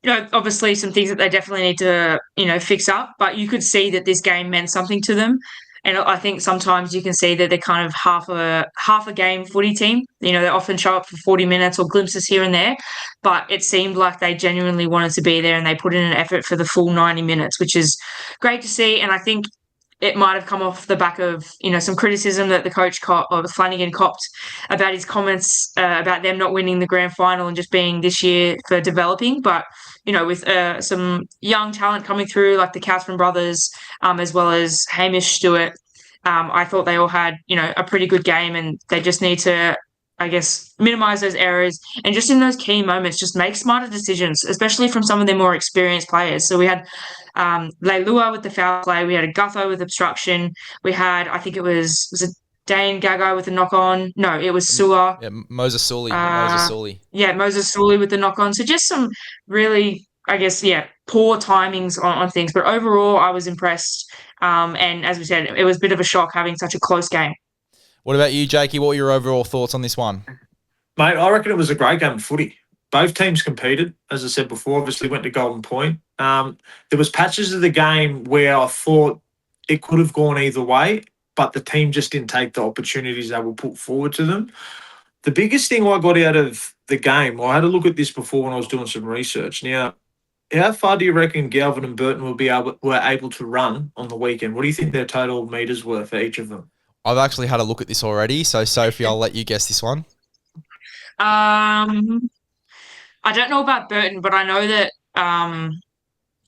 Obviously some things that they definitely need to, fix up, but you could see that this game meant something to them. And I think sometimes you can see that they're kind of half a game footy team. They often show up for 40 minutes or glimpses here and there, but it seemed like they genuinely wanted to be there and they put in an effort for the full 90 minutes, which is great to see. And I think it might have come off the back of, some criticism that the coach or Flanagan copped about his comments about them not winning the grand final and just being this year for developing. But, with some young talent coming through, like the Couchman brothers, as well as Hamish Stewart, I thought they all had, a pretty good game, and they just need to, I guess, minimise those errors and just in those key moments, just make smarter decisions, especially from some of their more experienced players. So we had Leilua with the foul play. We had a Gutho with obstruction. We had, I think it was it Dane Gagai with the knock on? No, it was Sua. Yeah, Moses Sully. Yeah, Moses Sully with the knock on. So just some really, I guess, poor timings on things. But overall, I was impressed. And as we said, it was a bit of a shock having such a close game. What about you, Jakey? What were your overall thoughts on this one? Mate, I reckon it was a great game of footy. Both teams competed, as I said before, obviously went to Golden Point. There was patches of the game where I thought it could have gone either way, but the team just didn't take the opportunities that were put forward to them. The biggest thing I got out of the game, I had a look at this before when I was doing some research. Now, how far do you reckon Galvin and Burton were able to run on the weekend? What do you think their total metres were for each of them? I've actually had a look at this already. So, Sophie, I'll let you guess this one. I don't know about Burton, but I know that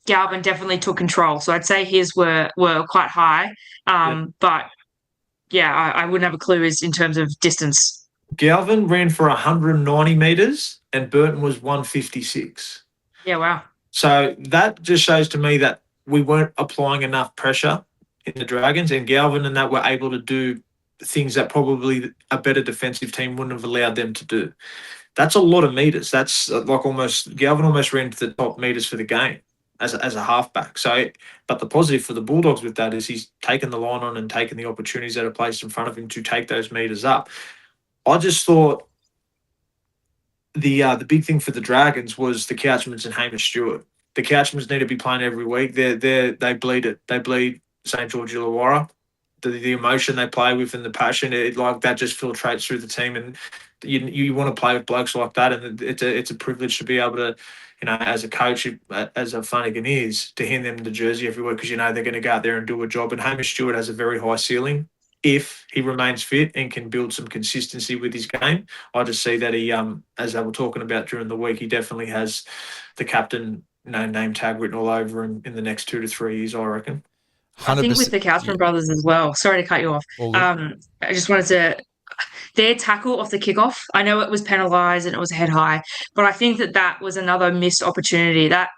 Galvin definitely took control. So I'd say his were quite high. But yeah, I wouldn't have a clue as in terms of distance. Galvin ran for 190 metres and Burton was 156. Yeah, wow. So that just shows to me that we weren't applying enough pressure in the Dragons, and Galvin and that were able to do things that probably a better defensive team wouldn't have allowed them to do. That's a lot of metres. That's like Galvin almost ran to the top metres for the game as a halfback. So, but the positive for the Bulldogs with that is he's taken the line on and taken the opportunities that are placed in front of him to take those metres up. I just thought the big thing for the Dragons was the Couchmans and Hamish Stewart. The Couchmans need to be playing every week. They bleed it. They bleed St. George Illawarra. The emotion they play with and the passion, that just filtrates through the team. And you want to play with blokes like that, and it's a privilege to be able to, as a coach, as a Flanagan is, to hand them the jersey every week because they're going to go out there and do a job. And Hamish Stewart has a very high ceiling if he remains fit and can build some consistency with his game. I just see that he, as they were talking about during the week, he definitely has the captain name tag written all over him in the next 2 to 3 years, I reckon. 100%. I think with the Couchman brothers as well. Sorry to cut you off. I just wanted to. Their tackle off the kickoff, I know it was penalised and it was head high, but I think that was another missed opportunity. That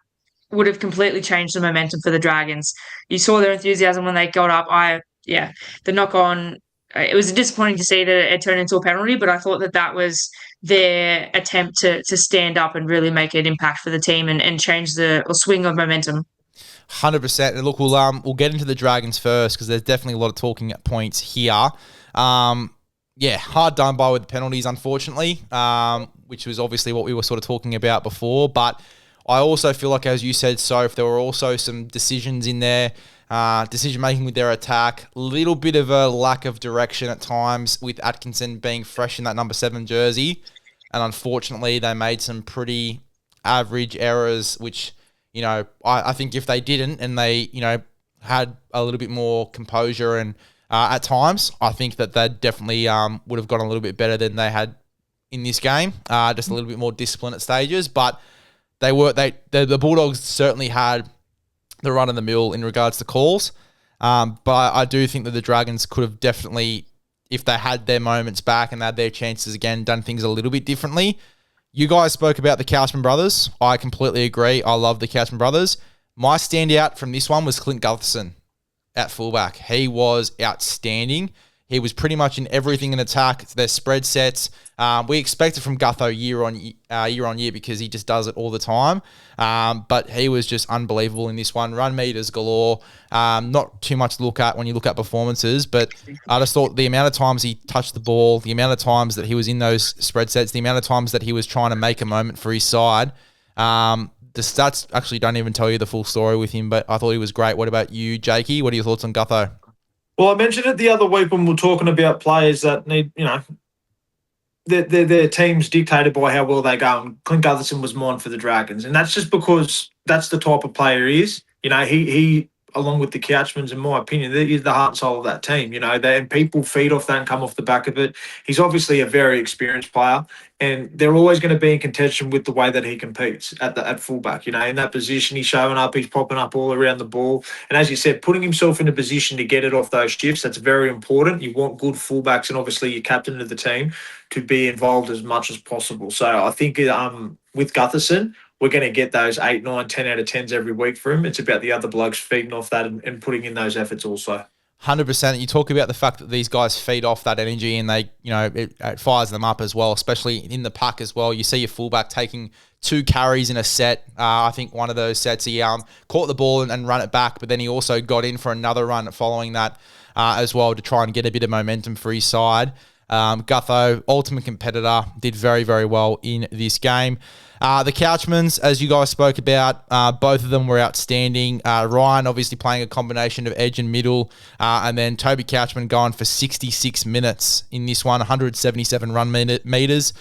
would have completely changed the momentum for the Dragons. You saw their enthusiasm when they got up. The knock on, it was disappointing to see that it turned into a penalty, but I thought that was their attempt to stand up and really make an impact for the team and change the swing of momentum. 100%. And look, we'll get into the Dragons first because there's definitely a lot of talking points here. Hard done by with the penalties, unfortunately, which was obviously what we were sort of talking about before. But I also feel like, as you said, Soph, there were also some decisions in there, decision-making with their attack, a little bit of a lack of direction at times with Atkinson being fresh in that number 7 jersey. And unfortunately, they made some pretty average errors, which, I think if they didn't and they, had a little bit more composure and at times, I think that they definitely would have gotten a little bit better than they had in this game. Just a little bit more discipline at stages, but the Bulldogs certainly had the run of the mill in regards to calls. But I do think that the Dragons could have definitely, if they had their moments back and they had their chances again, done things a little bit differently. You guys spoke about the Couchman brothers. I completely agree. I love the Couchman brothers. My standout from this one was Clint Gutherson at fullback. He was outstanding. He was pretty much in everything in attack. Their spread sets. We expect it from Gutho year on year because he just does it all the time. But he was just unbelievable in this one. Run meters galore. Not too much to look at when you look at performances, but I just thought the amount of times he touched the ball, the amount of times that he was in those spread sets, the amount of times that he was trying to make a moment for his side. The stats actually don't even tell you the full story with him, but I thought he was great. What about you, Jakey? What are your thoughts on Gutho? Well, I mentioned it the other week when we were talking about players that need, their teams dictated by how well they go. And Clint Gutherson was mine for the Dragons, and that's just because that's the type of player he is. He along with the Couchmans, in my opinion, he's the heart and soul of that team. And people feed off that and come off the back of it. He's obviously a very experienced player, and they're always going to be in contention with the way that he competes at fullback. In that position, he's showing up, he's popping up all around the ball. And as you said, putting himself in a position to get it off those shifts, that's very important. You want good fullbacks and obviously your captain of the team to be involved as much as possible. So I think with Gutherson, we're going to get those 8, 9, 10 out of 10s every week for him. It's about the other blokes feeding off that and putting in those efforts also. 100%. You talk about the fact that these guys feed off that energy and they, it fires them up as well, especially in the pack as well. You see your fullback taking 2 carries in a set. I think one of those sets he caught the ball and run it back, but then he also got in for another run following that as well to try and get a bit of momentum for his side. Gutho, ultimate competitor, did very, very well in this game. The Couchmans, as you guys spoke about, both of them were outstanding. Ryan obviously playing a combination of edge and middle, and then Toby Couchman going for 66 minutes in this one, 177 run meters,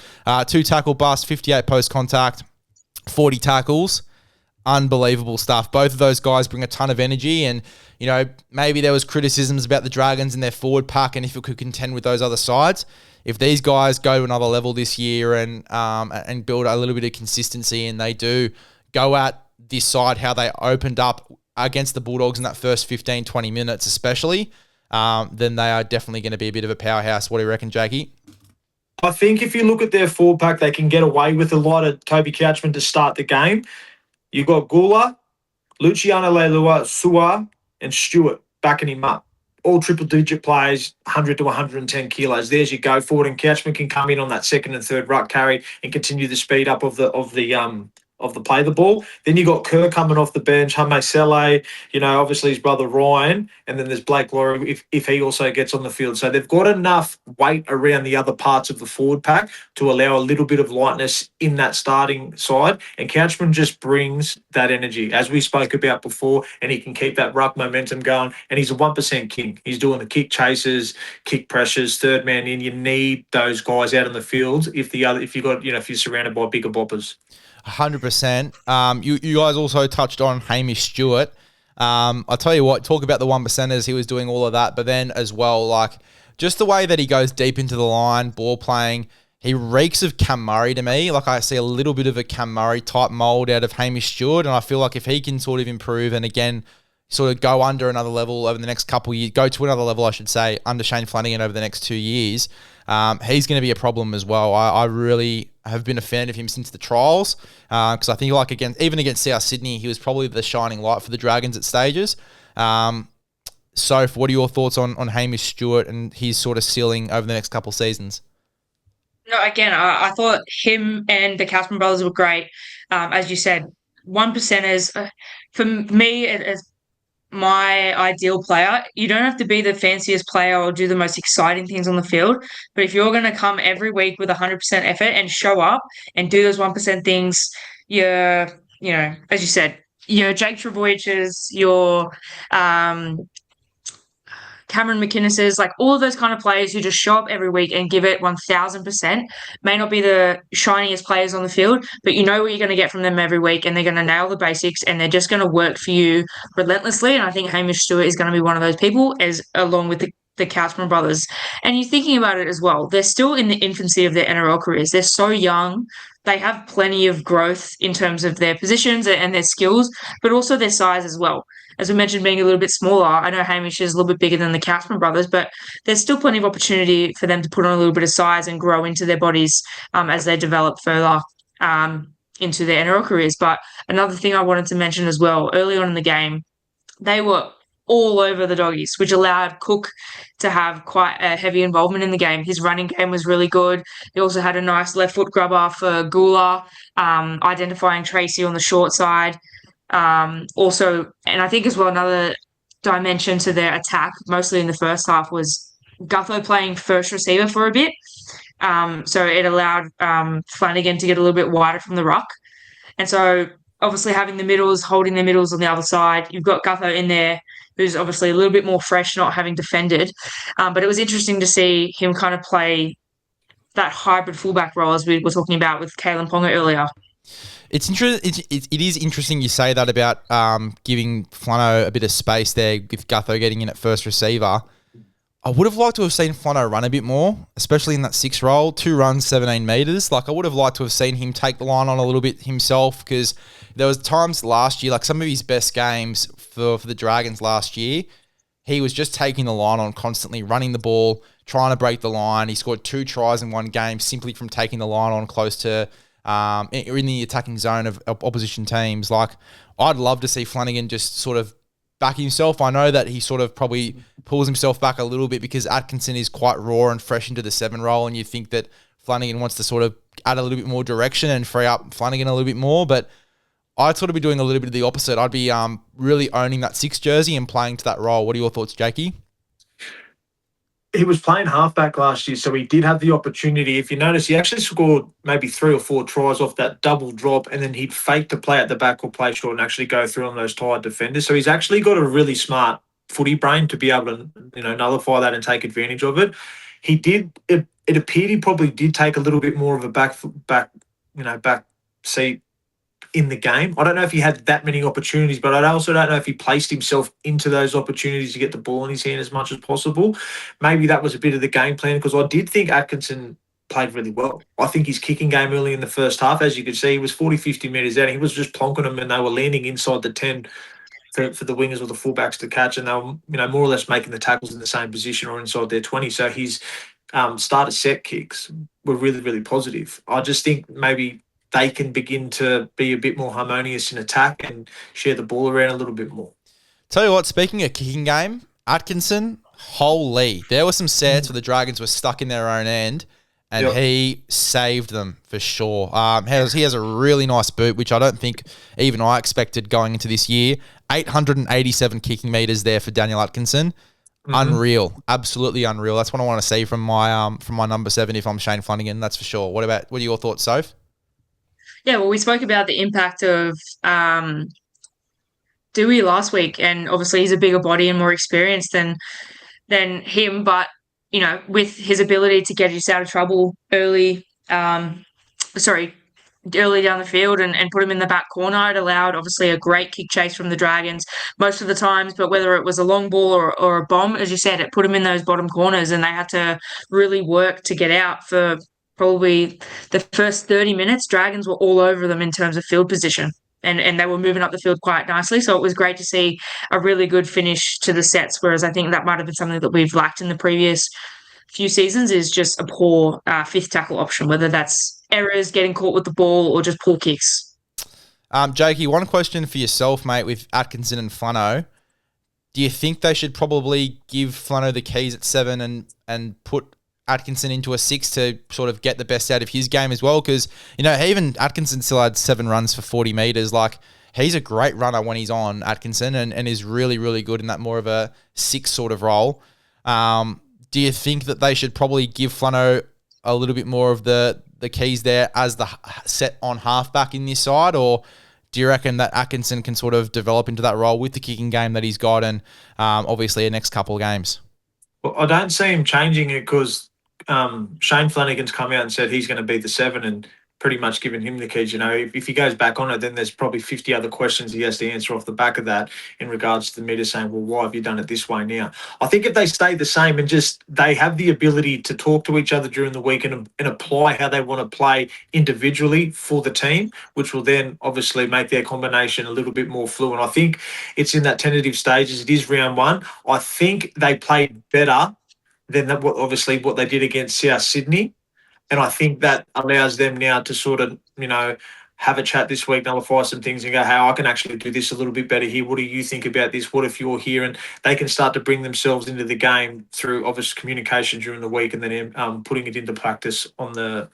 2 tackle busts, 58 post contact, 40 tackles. Unbelievable stuff. Both of those guys bring a ton of energy, and maybe there was criticisms about the Dragons and their forward pack and if it could contend with those other sides. If these guys go to another level this year and build a little bit of consistency, and they do go at this side how they opened up against the Bulldogs in that first 15, 20 minutes especially, then they are definitely going to be a bit of a powerhouse. What do you reckon, Jakey? I think if you look at their forward pack, they can get away with a lot of Toby Couchman to start the game. You've got Gula, Luciano Leilua, Sua, and Stewart backing him up. All triple-digit players, 100 to 110 kilos. There's your go forward, and Couchman can come in on that second and third ruck carry and continue the speed up of the play the ball. Then you got Kerr coming off the bench, Hame Sele, obviously his brother Ryan, and then there's Blake Laurie if he also gets on the field. So they've got enough weight around the other parts of the forward pack to allow a little bit of lightness in that starting side. And Couchman just brings that energy, as we spoke about before, and he can keep that ruck momentum going. And he's a 1% king. He's doing the kick chases, kick pressures, third man in. You need those guys out on the field if you're surrounded by bigger boppers. 100%. You guys also touched on Hamish Stewart. I'll tell you what, talk about the 1%ers. He was doing all of that, but then as well, just the way that he goes deep into the line, ball playing, he reeks of Cam Murray to me. I see a little bit of a Cam Murray type mould out of Hamish Stewart, and I feel like if he can sort of improve and again sort of go under another level over the next couple of years, go to another level, I should say, under Shane Flanagan over the next 2 years, he's going to be a problem as well. I really have been a fan of him since the trials because I think even against South Sydney, he was probably the shining light for the Dragons at stages. Soph, what are your thoughts on Hamish Stewart and his sort of ceiling over the next couple of seasons? No, again, I thought him and the Couchman brothers were great. As you said, 1%ers, for me, as my ideal player, you don't have to be the fanciest player or do the most exciting things on the field, but if you're going to come every week with 100% effort and show up and do those 1% things, as you said, your Jake Trebojeviches, your Cameron McInnes's, all of those kind of players who just show up every week and give it 1,000%, may not be the shiniest players on the field, but you know what you're going to get from them every week, and they're going to nail the basics, and they're just going to work for you relentlessly. And I think Hamish Stewart is going to be one of those people, along with the Couchman brothers. And you're thinking about it as well, they're still in the infancy of their NRL careers. They're so young. They have plenty of growth in terms of their positions and their skills, but also their size as well. As we mentioned, being a little bit smaller, I know Hamish is a little bit bigger than the Couchman brothers, but there's still plenty of opportunity for them to put on a little bit of size and grow into their bodies as they develop further into their NRL careers. But another thing I wanted to mention as well, early on in the game, they were all over the doggies, which allowed Cook to have quite a heavy involvement in the game. His running game was really good. He also had a nice left foot grubber for Gula, identifying Tracy on the short side. Also, and I think as well, another dimension to their attack, mostly in the first half, was Gutho playing first receiver for a bit. So it allowed Flanagan to get a little bit wider from the ruck. And so obviously having the middles, holding the middles on the other side, you've got Gutho in there, who's obviously a little bit more fresh, not having defended. But it was interesting to see him kind of play that hybrid fullback role, as we were talking about with Kalyn Ponga earlier. It's interesting. It is interesting you say that about giving Flano a bit of space there with Gutho getting in at first receiver. I would have liked to have seen Flano run a bit more, especially in that 6 role. 2 runs, 17 metres. Like, I would have liked to have seen him take the line on a little bit himself, because there was times last year, like some of his best games for the Dragons last year, he was just taking the line on constantly, running the ball, trying to break the line. He scored 2 tries in one game simply from taking the line on close to in the attacking zone of opposition teams. Like, I'd love to see Flanagan just sort of back himself. I know that he sort of probably pulls himself back a little bit because Atkinson is quite raw and fresh into the 7 role, and you think that Flanagan wants to sort of add a little bit more direction and free up Flanagan a little bit more, but I'd sort of be doing a little bit of the opposite. I'd be really owning that 6 jersey and playing to that role. What are your thoughts, Jakey? He was playing halfback last year, so he did have the opportunity. If you notice, he actually scored maybe 3 or 4 tries off that double drop, and then he'd fake to play at the back or play short and actually go through on those tired defenders. So he's actually got a really smart footy brain to be able to, nullify that and take advantage of it. He did. It appeared he probably did take a little bit more of a back seat in the game. I don't know if he had that many opportunities, but I also don't know if he placed himself into those opportunities to get the ball in his hand as much as possible. Maybe that was a bit of the game plan, because I did think Atkinson played really well. I think his kicking game early in the first half, as you could see, he was 40, 50 metres out. He was just plonking them, and they were landing inside the 10 for the wingers or the fullbacks to catch, and they were, more or less making the tackles in the same position or inside their 20. So his starter set kicks were really, really positive. I just think maybe they can begin to be a bit more harmonious in attack and share the ball around a little bit more. Tell you what, speaking of kicking game, Atkinson, holy, there were some sets where the Dragons were stuck in their own end, and he saved them for sure. He has a really nice boot, which I don't think even I expected going into this year. 887 kicking metres there for Daniel Atkinson. Unreal, absolutely unreal. That's what I want to see from my number 7 if I'm Shane Flanagan, that's for sure. What are your thoughts, Soph? Yeah, well, we spoke about the impact of Dewey last week, and obviously he's a bigger body and more experienced than him, but with his ability to get us out of trouble early down the field and put him in the back corner, it allowed obviously a great kick chase from the Dragons most of the times, but whether it was a long ball or a bomb, as you said, it put him in those bottom corners, and they had to really work to get out for probably the first 30 minutes. Dragons were all over them in terms of field position, and they were moving up the field quite nicely. So it was great to see a really good finish to the sets, whereas I think that might have been something that we've lacked in the previous few seasons, is just a poor fifth tackle option, whether that's errors, getting caught with the ball, or just poor kicks. Jakey, one question for yourself, mate, with Atkinson and Flano. Do you think they should probably give Flano the keys at 7 and put Atkinson into a 6 to sort of get the best out of his game as well? Because, even Atkinson still had 7 runs for 40 metres. Like, he's a great runner when he's on, Atkinson, and is really, really good in that more of a 6 sort of role. Do you think that they should probably give Flano a little bit more of the keys there as the set on halfback in this side, or do you reckon that Atkinson can sort of develop into that role with the kicking game that he's got and obviously the next couple of games? Well, I don't see him changing it, because Shane Flanagan's come out and said he's going to be the 7 and pretty much given him the keys. If he goes back on it, then there's probably 50 other questions he has to answer off the back of that in regards to the media saying, well, why have you done it this way now? I think if they stay the same and just they have the ability to talk to each other during the week and apply how they want to play individually for the team, which will then obviously make their combination a little bit more fluent. I think it's in that tentative stages. It is round 1. I think they played better than what they did against South Sydney. And I think that allows them now to sort of, have a chat this week, nullify some things and go, hey, I can actually do this a little bit better here. What do you think about this? What if you're here? And they can start to bring themselves into the game through obvious communication during the week and then putting it into practice on the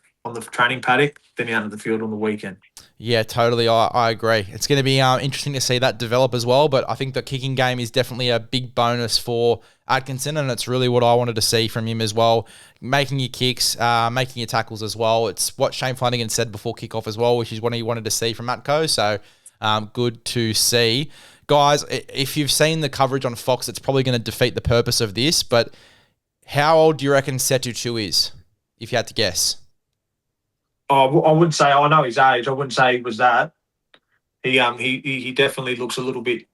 training paddock, then out of the field on the weekend. Yeah, totally. I agree. It's going to be interesting to see that develop as well, but I think the kicking game is definitely a big bonus for Atkinson, and it's really what I wanted to see from him as well. Making your kicks, making your tackles as well. It's what Shane Flanagan said before kickoff as well, which is what he wanted to see from Atco, so good to see. Guys, if you've seen the coverage on Fox, it's probably going to defeat the purpose of this, but how old do you reckon Setu 2 is, if you had to guess? Oh, I wouldn't say I know his age. I wouldn't say he was that. He definitely looks a little bit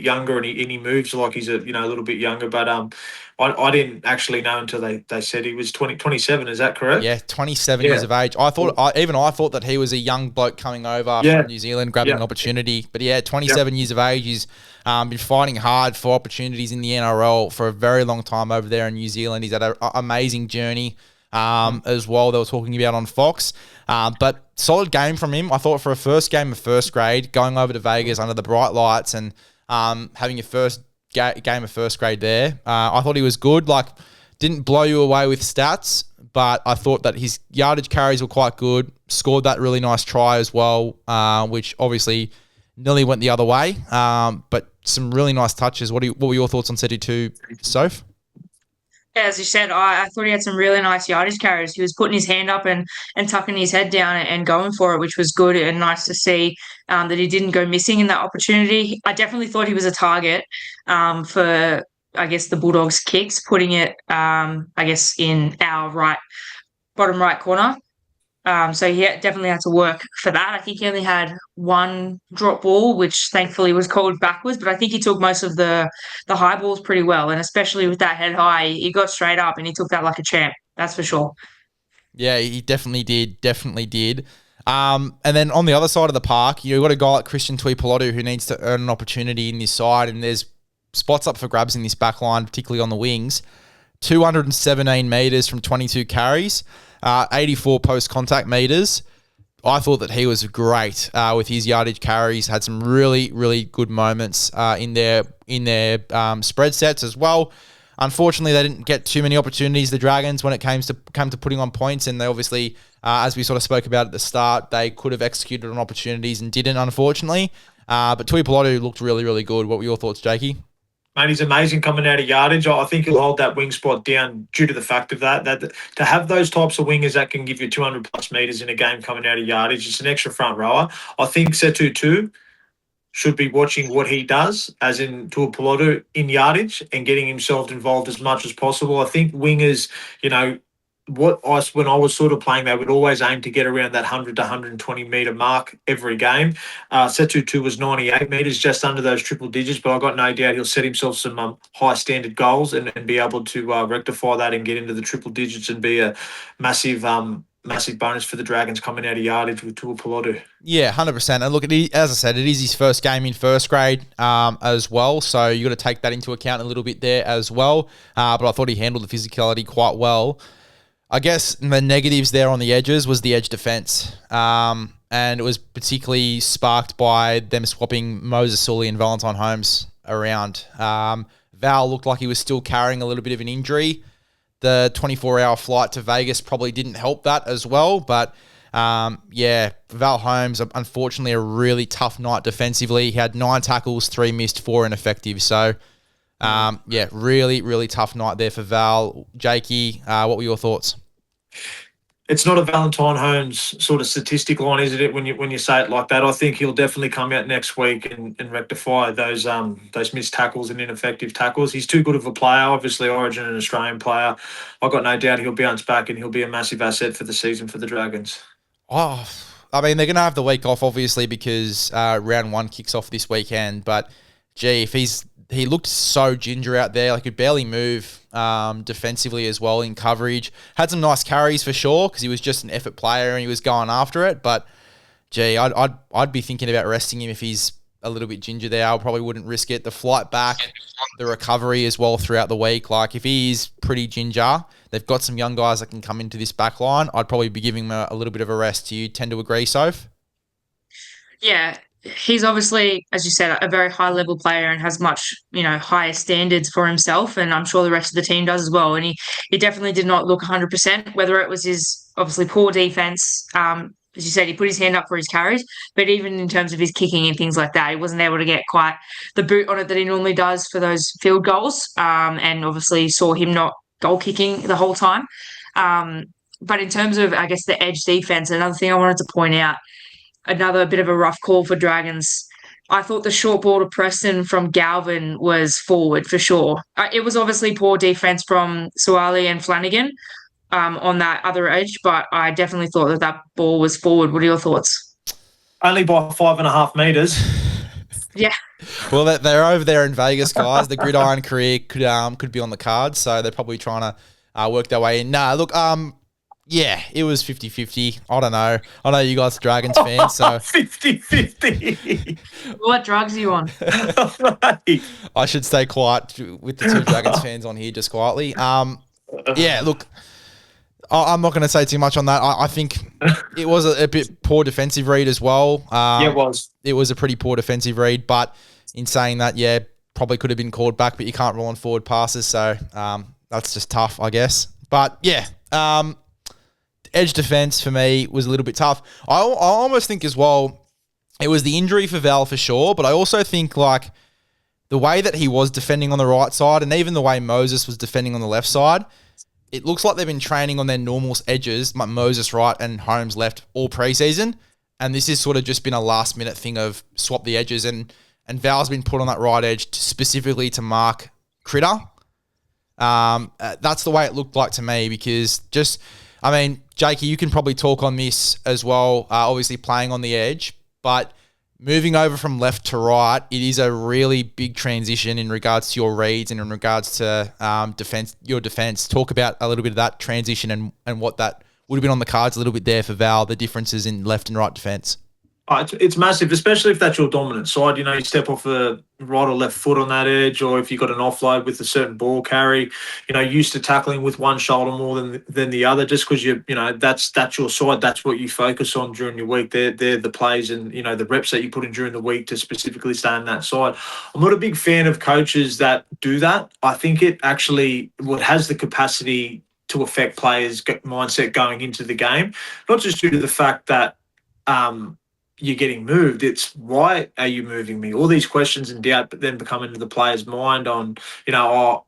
younger, and he moves like he's a little bit younger. But I didn't actually know until they said he was 27. Is that correct? Yeah, 27 years of age. I thought that he was a young bloke coming over from New Zealand, grabbing an opportunity. But yeah, 27 years of age. He's been fighting hard for opportunities in the NRL for a very long time over there in New Zealand. He's had an amazing journey. As well, they were talking about on Fox. But solid game from him. I thought for a first game of first grade, going over to Vegas under the bright lights and having your first game of first grade there, I thought he was good. Like, didn't blow you away with stats, but I thought that his yardage carries were quite good. Scored that really nice try as well, which obviously nearly went the other way. But some really nice touches. What were your thoughts on Setu 2, Soph? Yeah, as you said, I thought he had some really nice yardage carries. He was putting his hand up and tucking his head down and going for it, which was good and nice to see that he didn't go missing in that opportunity. I definitely thought he was a target for, I guess, the Bulldogs' kicks, putting it, I guess, in our bottom right corner. So he definitely had to work for that. I think he only had one drop ball, which thankfully was called backwards, but I think he took most of the high balls pretty well. And especially with that head high, he got straight up and he took that like a champ. That's for sure. Yeah, he definitely did. And then on the other side of the park, you've got a guy like Christian Tuipulotu who needs to earn an opportunity in this side, and there's spots up for grabs in this back line, particularly on the wings. 217 metres from 22 carries. 84 post-contact meters. I thought that he was great with his yardage carries. Had some really, really good moments in their spread sets as well. Unfortunately, they didn't get too many opportunities, the Dragons, when it came to putting on points, and they obviously, as we sort of spoke about at the start, they could have executed on opportunities and didn't, unfortunately. But Tuipulotu looked really, really good. What were your thoughts, Jakey? Mate, he's amazing coming out of yardage. I think he'll hold that wing spot down due to the fact of that to have those types of wingers that can give you 200 plus metres in a game coming out of yardage, it's an extra front rower. I think Setu 2 should be watching what he does, as in Tuipulotu in yardage, and getting himself involved as much as possible. I think wingers, when I was sort of playing, they would always aim to get around that 100 to 120 metre mark every game. Setu 2 was 98 metres, just under those triple digits, but I've got no doubt he'll set himself some high standard goals and be able to rectify that and get into the triple digits and be a massive bonus for the Dragons coming out of yardage with Tuipulotu. Yeah, 100%. And look, as I said, it is his first game in first grade as well, so you got to take that into account a little bit there as well. But I thought he handled the physicality quite well. I guess the negatives there on the edges was the edge defence. And it was particularly sparked by them swapping Moses Sully and Valentine Holmes around. Val looked like he was still carrying a little bit of an injury. The 24-hour flight to Vegas probably didn't help that as well. But, Val Holmes, unfortunately, a really tough night defensively. He had 9 tackles, 3 missed, 4 ineffective. So, really, really tough night there for Val. Jakey, what were your thoughts? It's not a Valentine Holmes sort of statistic line, is it? When you say it like that, I think he'll definitely come out next week and rectify those missed tackles and ineffective tackles. He's too good of a player, obviously Origin and Australian player. I've got no doubt he'll bounce back and he'll be a massive asset for the season for the Dragons. Oh, I mean, they're going to have the week off, obviously, because round 1 kicks off this weekend. But, gee, if he looked so ginger out there. Like, could barely move defensively as well in coverage. Had some nice carries for sure because he was just an effort player and he was going after it. But, gee, I'd be thinking about resting him if he's a little bit ginger there. I probably wouldn't risk it. The flight back, the recovery as well throughout the week. Like, if he is pretty ginger, they've got some young guys that can come into this back line. I'd probably be giving him a little bit of a rest. Do you tend to agree, Soph? Yeah, he's obviously, as you said, a very high level player and has much, higher standards for himself. And I'm sure the rest of the team does as well. And he definitely did not look 100%, whether it was his obviously poor defense. As you said, he put his hand up for his carries, but even in terms of his kicking and things like that, he wasn't able to get quite the boot on it that he normally does for those field goals. And obviously saw him not goal kicking the whole time. But in terms of, I guess, the edge defense, another thing I wanted to point out, another bit of a rough call for Dragons. I thought the short ball to Preston from Galvin was forward for sure. It was obviously poor defense from Suwali and Flanagan on that other edge, but I definitely thought that ball was forward. What are your thoughts? Only by 5.5 meters. Yeah. Well, they're over there in Vegas, guys. The gridiron career could be on the cards, so they're probably trying to work their way in. Nah, look, yeah, it was 50-50. I don't know. I know you guys are Dragons fans, so 50-50. What drugs are you on? Right. I should stay quiet with the two Dragons fans on here just quietly. Yeah, look, I'm not going to say too much on that. I think it was a bit poor defensive read as well. Yeah, it was. It was a pretty poor defensive read, but in saying that, yeah, probably could have been called back, but you can't roll on forward passes, so that's just tough, I guess. But yeah, edge defense for me was a little bit tough. I almost think as well, it was the injury for Val for sure, but I also think like the way that he was defending on the right side and even the way Moses was defending on the left side, it looks like they've been training on their normal edges, like Moses right and Holmes left all preseason. And this has sort of just been a last minute thing of swap the edges and Val's been put on that right edge specifically to mark Critter. That's the way it looked like to me because Jakey, you can probably talk on this as well, obviously playing on the edge, but moving over from left to right, it is a really big transition in regards to your reads and in regards to your defense. Talk about a little bit of that transition and what that would have been on the cards a little bit there for Val, the differences in left and right defense. It's massive, especially if that's your dominant side. You step off the right or left foot on that edge, or if you've got an offload with a certain ball carry, used to tackling with one shoulder more than the other, just because that's your side. That's what you focus on during your week. They're the plays and, the reps that you put in during the week to specifically stay on that side. I'm not a big fan of coaches that do that. I think it actually has the capacity to affect players' mindset going into the game, not just due to the fact that, you're getting moved. It's why are you moving me? All these questions and doubt, but then become into the player's mind on,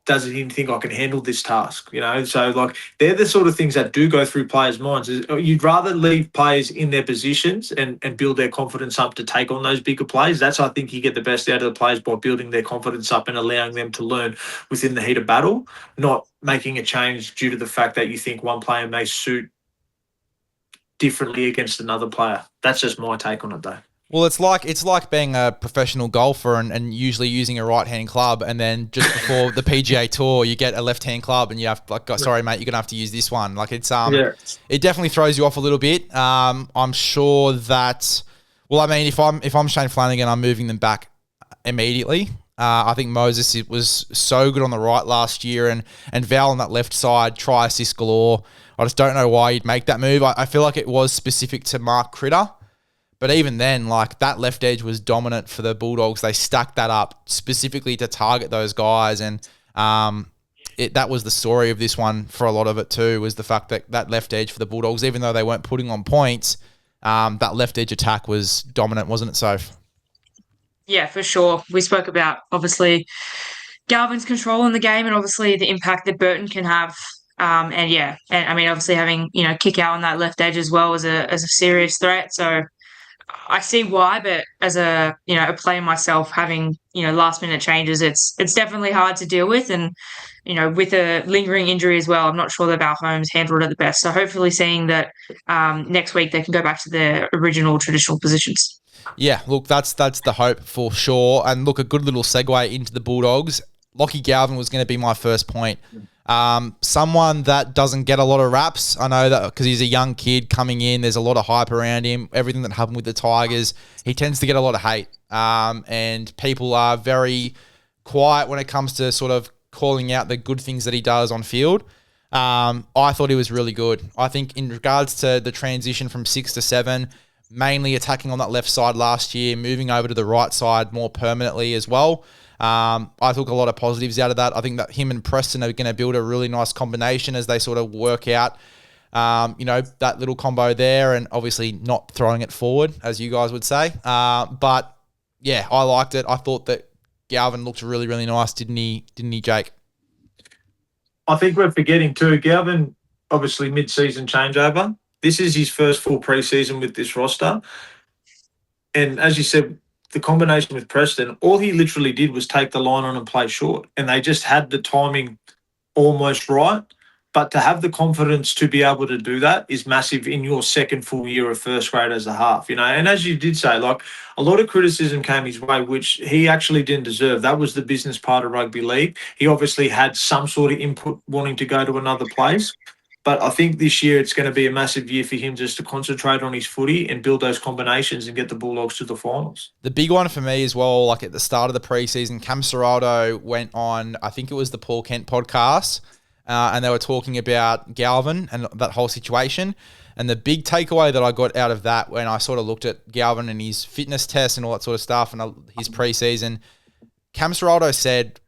does he think I can handle this task? So like they're the sort of things that do go through players' minds. You'd rather leave players in their positions and build their confidence up to take on those bigger plays. That's, I think, you get the best out of the players by building their confidence up and allowing them to learn within the heat of battle, not making a change due to the fact that you think one player may suit differently against another player. That's just my take on it, though. Well, it's like being a professional golfer and usually using a right-hand club, and then just before the PGA Tour, you get a left-hand club, and you have sorry, mate, you're gonna have to use this one. Like it's It definitely throws you off a little bit. I'm sure that. Well, I mean, if I'm Shane Flanagan, I'm moving them back immediately. I think Moses was so good on the right last year, and Val on that left side, try assist galore. I just don't know why you'd make that move. I feel like it was specific to Mark Critter. But even then, like that left edge was dominant for the Bulldogs. They stacked that up specifically to target those guys. And that was the story of this one for a lot of it too, was the fact that left edge for the Bulldogs, even though they weren't putting on points, that left edge attack was dominant, wasn't it, Soph? Yeah, for sure. We spoke about, obviously, Galvin's control in the game and obviously the impact that Burton can have. And I mean, obviously having, kick out on that left edge as well as a serious threat. So I see why, but as a player myself, having last minute changes, it's definitely hard to deal with, and with a lingering injury as well, I'm not sure that Val Holmes handled it the best. So hopefully, seeing that next week they can go back to their original traditional positions. Yeah, look, that's the hope for sure. And look, a good little segue into the Bulldogs. Lachie Galvin was going to be my first point. Someone that doesn't get a lot of raps. I know that because he's a young kid coming in, there's a lot of hype around him. Everything that happened with the Tigers, he tends to get a lot of hate. And people are very quiet when it comes to sort of calling out the good things that he does on field. I thought he was really good. I think in regards to the transition from 6 to 7, mainly attacking on that left side last year, moving over to the right side more permanently as well. I took a lot of positives out of that. I think that him and Preston are going to build a really nice combination as they sort of work out, that little combo there, and obviously not throwing it forward, as you guys would say. But yeah, I liked it. I thought that Galvin looked really, really nice, didn't he, Jake? I think we're forgetting too, Galvin, obviously mid-season changeover. This is his first full pre-season with this roster. And as you said, the combination with Preston, all he literally did was take the line on and play short. And they just had the timing almost right. But to have the confidence to be able to do that is massive in your second full year of first grade as a half, And as you did say, like, a lot of criticism came his way, which he actually didn't deserve. That was the business part of rugby league. He obviously had some sort of input wanting to go to another place. But I think this year it's going to be a massive year for him just to concentrate on his footy and build those combinations and get the Bulldogs to the finals. The big one for me as well, like at the start of the preseason, Cam Serrato went on, I think it was the Paul Kent podcast, and they were talking about Galvin and that whole situation. And the big takeaway that I got out of that when I sort of looked at Galvin and his fitness tests and all that sort of stuff and his preseason, Cam Serrato said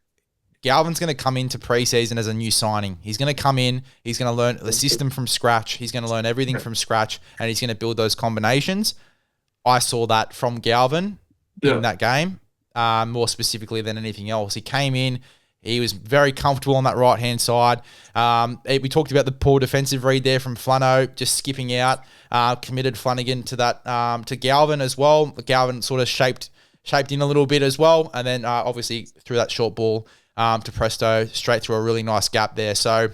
Galvin's going to come into preseason as a new signing. He's going to come in, he's going to learn the system from scratch, he's going to learn everything from scratch, and he's going to build those combinations. I saw that from Galvin in that game, more specifically than anything else. He came in, he was very comfortable on that right-hand side. We talked about the poor defensive read there from Flano, just skipping out, committed Flanagan to that, to Galvin as well. Galvin sort of shaped in a little bit as well, and then obviously threw that short ball to Presto, straight through a really nice gap there. So,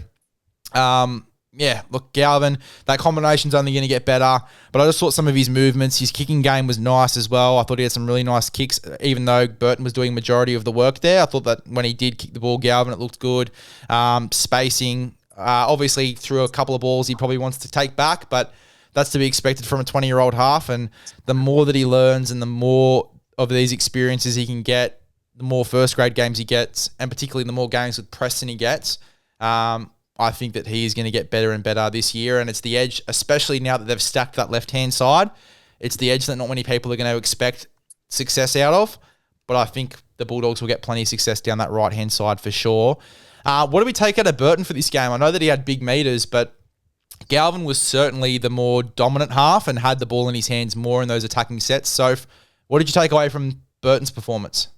look, Galvin, that combination's only going to get better, but I just thought some of his movements, his kicking game was nice as well. I thought he had some really nice kicks, even though Burton was doing majority of the work there. I thought that when he did kick the ball, Galvin, it looked good. Spacing, obviously threw a couple of balls he probably wants to take back, but that's to be expected from a 20-year-old half, and the more that he learns and the more of these experiences he can get, the more first-grade games he gets, and particularly the more games with Preston he gets, I think that he is going to get better and better this year, and it's the edge, especially now that they've stacked that left-hand side. It's the edge that not many people are going to expect success out of, but I think the Bulldogs will get plenty of success down that right-hand side for sure. What do we take out of Burton for this game? I know that he had big meters, but Galvin was certainly the more dominant half and had the ball in his hands more in those attacking sets. So what did you take away from Burton's performance?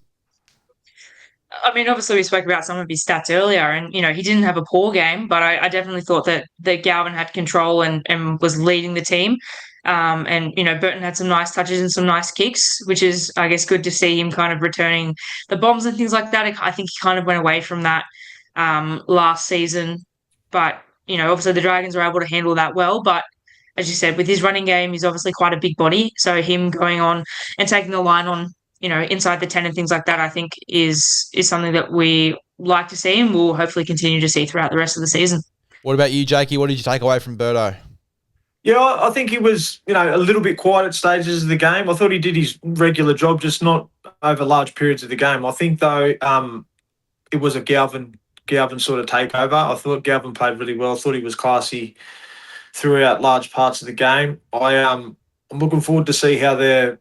I mean, obviously we spoke about some of his stats earlier, and he didn't have a poor game, but I definitely thought that Galvin had control and was leading the team. And Burton had some nice touches and some nice kicks, which is, I guess, good to see him kind of returning the bombs and things like that. I think he kind of went away from that last season, but obviously the Dragons were able to handle that well. But as you said, with his running game, he's obviously quite a big body, so him going on and taking the line on, inside the 10 and things like that, I think is something that we like to see and we'll hopefully continue to see throughout the rest of the season. What about you, Jakey? What did you take away from Birdo? Yeah, I think he was, a little bit quiet at stages of the game. I thought he did his regular job, just not over large periods of the game. I think, though, it was a Galvin sort of takeover. I thought Galvin played really well. I thought he was classy throughout large parts of the game. I'm looking forward to see how their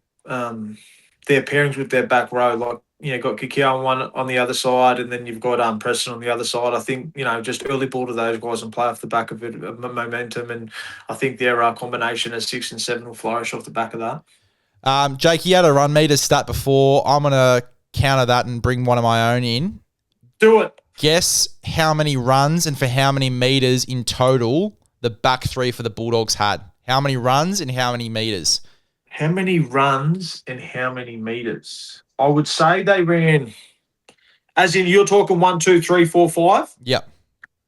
pairings with their back row, like, got Kikio on the other side, and then you've got Preston on the other side. I think, just early ball to those guys and play off the back of it, of momentum, and I think their combination of 6 and 7 will flourish off the back of that. Jake, you had a run meter stat before. I'm going to counter that and bring one of my own in. Do it. Guess how many runs and for how many meters in total the back three for the Bulldogs had. How many runs and how many meters? How many runs and how many meters? I would say they ran, as in you're talking 1, 2, 3, 4, 5? Yep.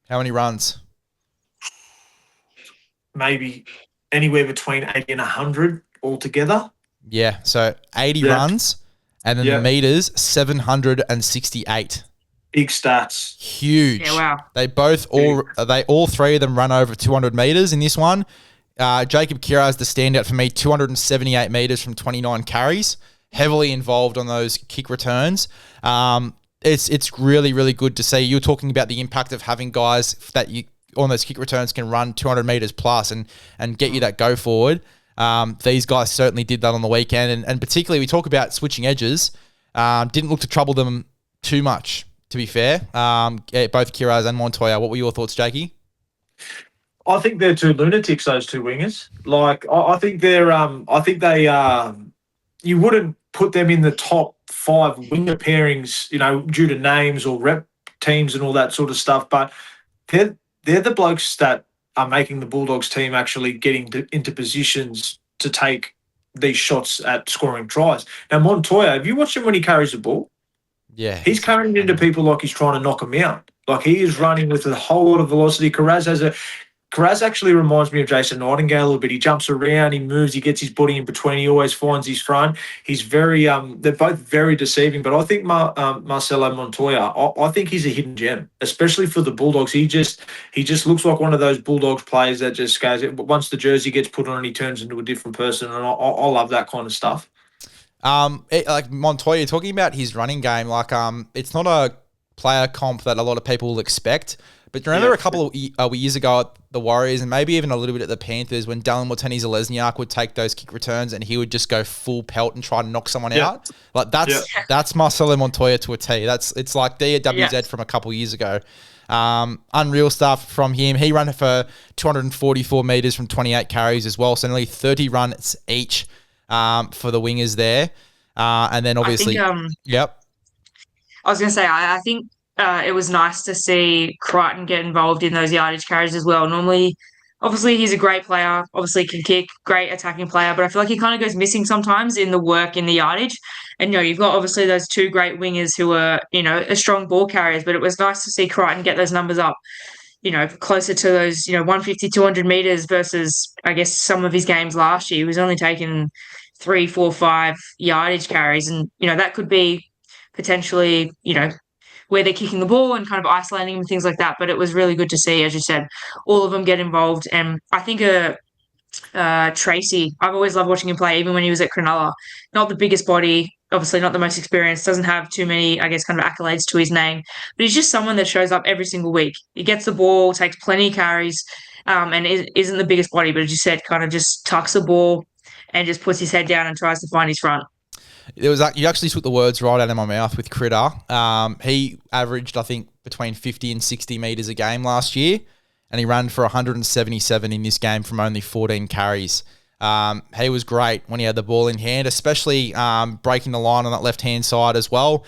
How many runs? Maybe anywhere between 80 and 100 altogether. Yeah, so 80 runs, and then the meters, 768. Big stats. Huge. Yeah, wow. They all three of them run over 200 meters in this one. Jacob Kira is the standout for me, 278 meters from 29 carries. Heavily involved on those kick returns. It's really, really good to see. You're talking about the impact of having guys that you on those kick returns can run 200 meters plus and get you that go forward. These guys certainly did that on the weekend. And particularly we talk about switching edges. Didn't look to trouble them too much, to be fair. Both Kiraz and Montoya. What were your thoughts, Jakey? I think they're two lunatics, those two wingers. Like, I think they're, you wouldn't put them in the top 5 winger pairings, due to names or rep teams and all that sort of stuff. But they're the blokes that are making the Bulldogs team actually getting into positions to take these shots at scoring tries. Now, Montoya, have you watched him when he carries the ball? Yeah. He's carrying it into people like he's trying to knock them out. Like, he is running with a whole lot of velocity. Kiraz actually reminds me of Jason Nightingale a little bit. He jumps around, he moves, he gets his body in between, he always finds his front. He's very, they're both very deceiving, but I think Marcelo Montoya, I think he's a hidden gem, especially for the Bulldogs. He just looks like one of those Bulldogs players that just goes, once the jersey gets put on, he turns into a different person, and I love that kind of stuff. Like Montoya, talking about his running game, like it's not a player comp that a lot of people will expect. But do you remember a couple of years ago at the Warriors and maybe even a little bit at the Panthers when Dallin Watene-Zelezniak would take those kick returns and he would just go full pelt and try to knock someone out? Like that's Marcelo Montoya to a T. It's like DWZ from a couple of years ago. Unreal stuff from him. He ran for 244 metres from 28 carries as well. So nearly 30 runs each for the wingers there. And then obviously... I was going to say, I think... it was nice to see Crichton get involved in those yardage carries as well. Normally, obviously, he's a great player, obviously can kick, great attacking player, but I feel like he kind of goes missing sometimes in the work in the yardage. And, you've got obviously those two great wingers who are, a strong ball carriers, but it was nice to see Crichton get those numbers up, closer to those, 150, 200 metres versus, I guess, some of his games last year. He was only taking 3, 4, 5 yardage carries. And, that could be potentially, where they're kicking the ball and kind of isolating them and things like that. But it was really good to see, as you said, all of them get involved. And I think Tracy, I've always loved watching him play, even when he was at Cronulla. Not the biggest body, obviously not the most experienced, doesn't have too many, I guess, kind of accolades to his name. But he's just someone that shows up every single week. He gets the ball, takes plenty of carries, and isn't the biggest body, but as you said, kind of just tucks the ball and just puts his head down and tries to find his front. You actually took the words right out of my mouth with Critter. He averaged, I think, between 50 and 60 metres a game last year, and he ran for 177 in this game from only 14 carries. He was great when he had the ball in hand, especially breaking the line on that left-hand side as well.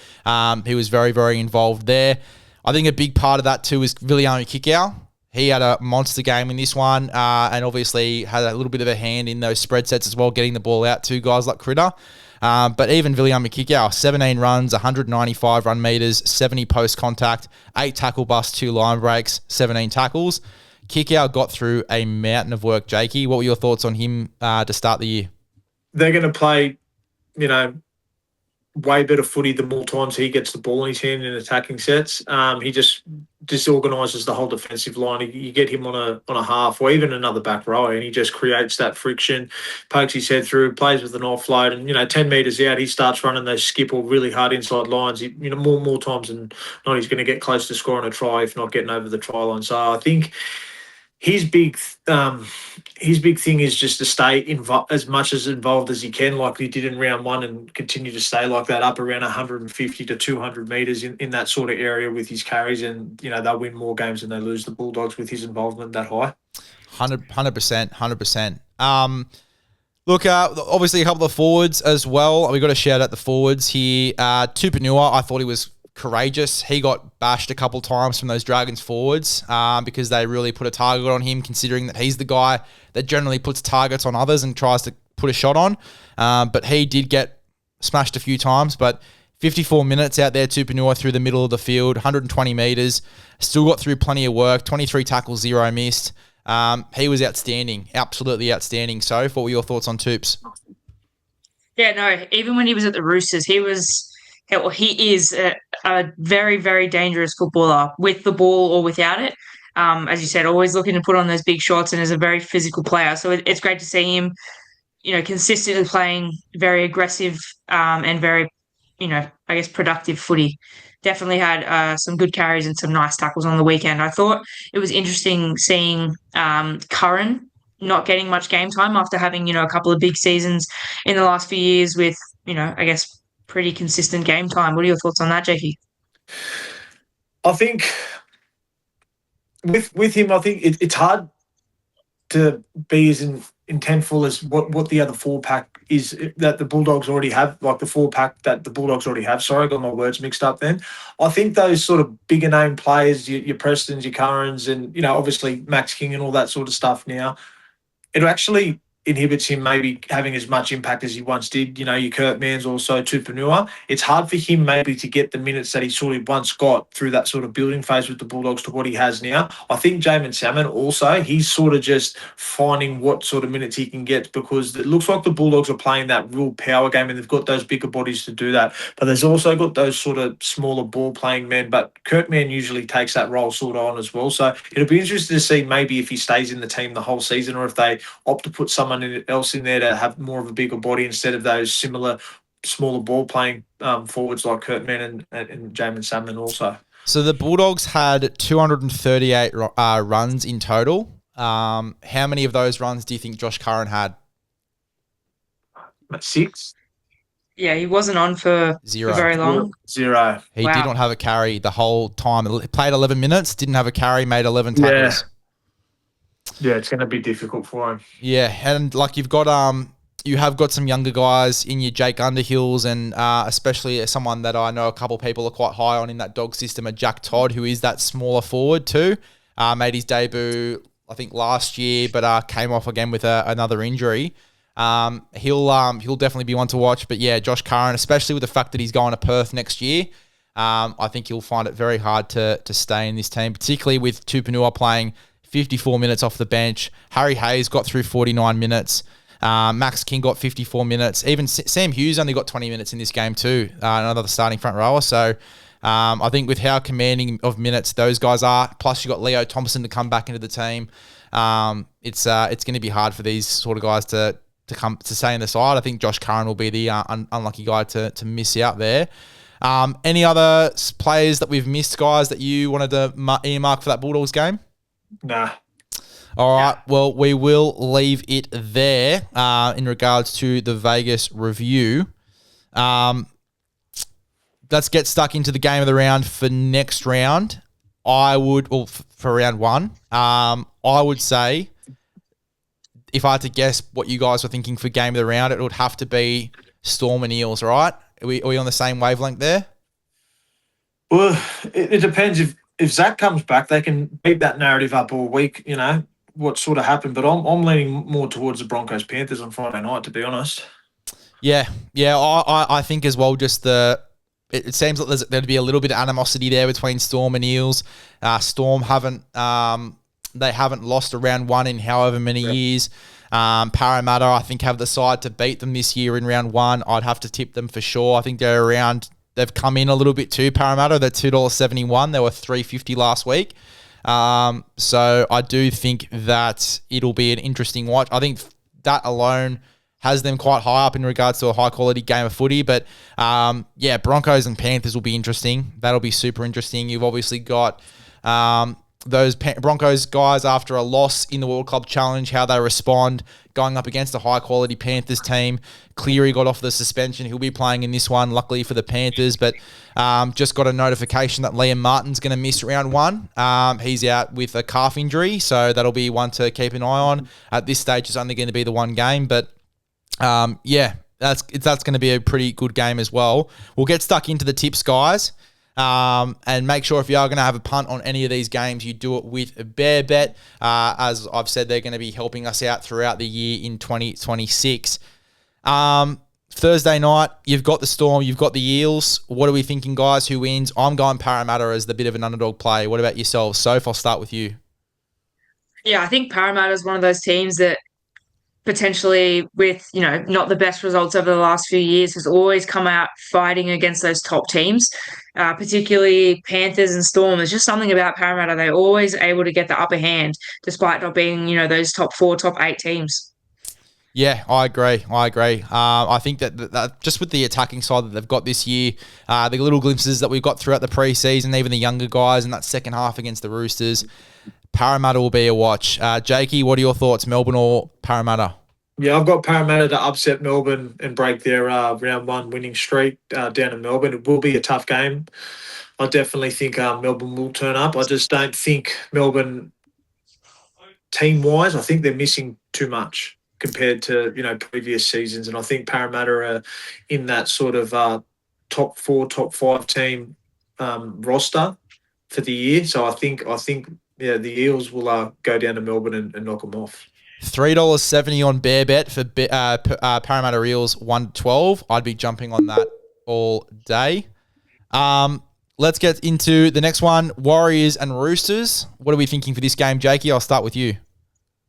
He was very, very involved there. I think a big part of that too is Viliame Kikau. He had a monster game in this one, and obviously had a little bit of a hand in those spread sets as well, getting the ball out to guys like Critter. But even Viliame Kikau, 17 runs, 195 run metres, 70 post-contact, 8 tackle busts, 2 line breaks, 17 tackles. Kikau got through a mountain of work. Jakey, what were your thoughts on him to start the year? They're going to play, way better footy the more times he gets the ball in his hand in attacking sets. He just disorganises the whole defensive line. You get him on a half or even another back row, and he just creates that friction, pokes his head through, plays with an offload, and 10 metres out, he starts running those skip or really hard inside lines. More times than not, he's going to get close to scoring a try, if not getting over the try line. So I think his big thing is just to stay as much as involved as he can, like he did in round one, and continue to stay like that up around 150 to 200 metres in that sort of area with his carries, and they'll win more games than they lose, the Bulldogs, with his involvement that high. 100%. Look, obviously a couple of forwards as well. We got to shout out the forwards here. Tupanua, I thought he was courageous. He got bashed a couple times from those Dragons forwards because they really put a target on him, considering that he's the guy that generally puts targets on others and tries to put a shot on. But he did get smashed a few times. But 54 minutes out there, Tupanua through the middle of the field, 120 metres, still got through plenty of work, 23 tackles, 0 missed. He was outstanding, absolutely outstanding. So, what were your thoughts on Toops? Yeah, no, even when he was at the Roosters, he is a very, very dangerous footballer with the ball or without it. As you said, always looking to put on those big shots, and is a very physical player. So it's great to see him, consistently playing very aggressive and very, I guess, productive footy. Definitely had some good carries and some nice tackles on the weekend. I thought it was interesting seeing Curran, not getting much game time after having, a couple of big seasons in the last few years with, I guess pretty consistent game time. What are your thoughts on that, Jakey? I think with him, I think it's hard to be as intentful as what the other 4-pack is that the Bulldogs already have, like the 4-pack that the Bulldogs already have. Sorry, I got my words mixed up then. I think those sort of bigger name players, your Prestons, your Currans, and, obviously Max King and all that sort of stuff now, it actually inhibits him maybe having as much impact as he once did. Your Kurt Manns, also Tupanua. It's hard for him maybe to get the minutes that he sort of once got through that sort of building phase with the Bulldogs to what he has now. I think Jamin Salmon also, he's sort of just finding what sort of minutes he can get, because it looks like the Bulldogs are playing that real power game and they've got those bigger bodies to do that. But there's also got those sort of smaller ball playing men. But Kurt Mann usually takes that role sort of on as well. So it'll be interesting to see maybe if he stays in the team the whole season, or if they opt to put someone else in there to have more of a bigger body instead of those similar smaller ball playing forwards like Kurt Mann and Jamin Salmon also. So the Bulldogs had 238 runs in total. How many of those runs do you think Josh Curran had? 6. Yeah, he wasn't on for very long. 0. He did not have a carry the whole time. He played 11 minutes, didn't have a carry, made 11 tackles. Yeah, it's going to be difficult for him. Yeah, and like you have got some younger guys in your Jake Underhills, and especially someone that I know a couple of people are quite high on in that dog system, a Jack Todd, who is that smaller forward too. Made his debut, I think, last year, but came off again with another injury. He'll definitely be one to watch. But yeah, Josh Curran, especially with the fact that he's going to Perth next year, I think he'll find it very hard to stay in this team, particularly with Tupanua playing 54 minutes off the bench. Harry Hayes got through 49 minutes. Max King got 54 minutes. Even Sam Hughes only got 20 minutes in this game too, another starting front rower. So I think with how commanding of minutes those guys are, plus you got Leo Thompson to come back into the team, it's going to be hard for these sort of guys to come to stay in the side. I think Josh Curran will be the unlucky guy to miss out there. Any other players that we've missed, guys, that you wanted to earmark for that Bulldogs game? Nah. All right. Well, we will leave it there in regards to the Vegas review. Let's get stuck into the game of the round for next round. For round one, I would say, if I had to guess what you guys were thinking for game of the round, it would have to be Storm and Eels, right? Are we on the same wavelength there? Well, it depends. If Zach comes back, they can beat that narrative up all week, what sort of happened. But I'm leaning more towards the Broncos Panthers on Friday night, to be honest. Yeah. I think as well. It seems like there'd be a little bit of animosity there between Storm and Eels. Storm haven't lost a round one in however many years. Parramatta, I think, have the side to beat them this year in round one. I'd have to tip them for sure. I think they've come in a little bit too, Parramatta. They're $2.71. They were $3.50 last week. So I do think that it'll be an interesting watch. I think that alone has them quite high up in regards to a high-quality game of footy. But, Broncos and Panthers will be interesting. That'll be super interesting. You've obviously got those Broncos guys after a loss in the World Club Challenge, how they respond going up against a high-quality Panthers team. Cleary got off the suspension. He'll be playing in this one, luckily for the Panthers. But just got a notification that Liam Martin's going to miss round one. He's out with a calf injury, so that'll be one to keep an eye on. At this stage, it's only going to be the one game. But, that's going to be a pretty good game as well. We'll get stuck into the tips, guys. And make sure if you are going to have a punt on any of these games, you do it with a Bear Bet. As I've said, they're going to be helping us out throughout the year in 2026. Thursday night, you've got the Storm, you've got the Eels. What are we thinking, guys? Who wins? I'm going Parramatta as the bit of an underdog play. What about yourselves? Soph, I'll start with you. Yeah, I think Parramatta is one of those teams that potentially with, not the best results over the last few years, has always come out fighting against those top teams, particularly Panthers and Storm. There's just something about Parramatta. They're always able to get the upper hand despite not being, those top 4, top 8 teams. Yeah, I agree. I think that just with the attacking side that they've got this year, the little glimpses that we've got throughout the preseason, even the younger guys in that second half against the Roosters, Parramatta will be a watch. Jakey, what are your thoughts, Melbourne or Parramatta? Yeah, I've got Parramatta to upset Melbourne and break their round one winning streak down in Melbourne. It will be a tough game. I definitely think Melbourne will turn up. I just don't think Melbourne, team-wise, I think they're missing too much compared to previous seasons. And I think Parramatta are in that sort of top 4, top 5 team roster for the year. So I think the Eels will go down to Melbourne and knock them off. $3.70 on Bear Bet for Parramatta Eels 1-12. I'd be jumping on that all day. Let's get into the next one, Warriors and Roosters. What are we thinking for this game, Jakey? I'll start with you.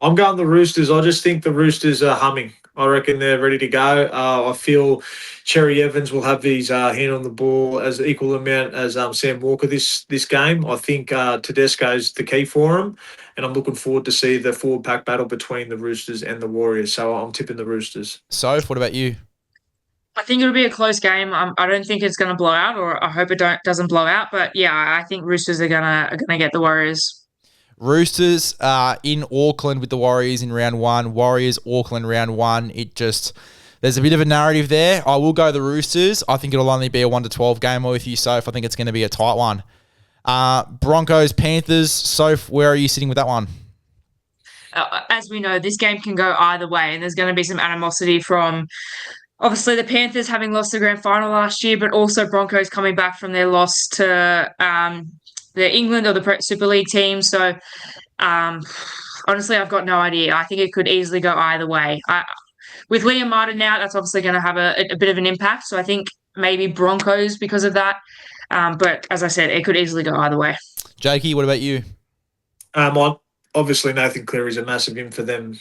I'm going the Roosters. I just think the Roosters are humming. I reckon they're ready to go. I feel Cherry Evans will have his hand on the ball as equal amount as Sam Walker this game. I think Tedesco's the key for him, and I'm looking forward to see the forward pack battle between the Roosters and the Warriors. So I'm tipping the Roosters. Soph, what about you? I think it'll be a close game. I don't think it's going to blow out, or I hope it doesn't blow out. But yeah, I think Roosters are gonna get the Warriors. Roosters in Auckland with the Warriors in round one. Warriors, Auckland, round one. There's a bit of a narrative there. I will go the Roosters. I think it'll only be a 1-12 game with you, Soph. I think it's going to be a tight one. Broncos, Panthers. Soph, where are you sitting with that one? As we know, this game can go either way, and there's going to be some animosity from obviously the Panthers having lost the grand final last year, but also Broncos coming back from their loss to the England or the Super League team. So honestly, I've got no idea. I think it could easily go either way. With Liam Martin now, that's obviously going to have a bit of an impact. So I think maybe Broncos because of that. But as I said, it could easily go either way. Jakey, what about you? Obviously, Nathan Cleary's a massive in for them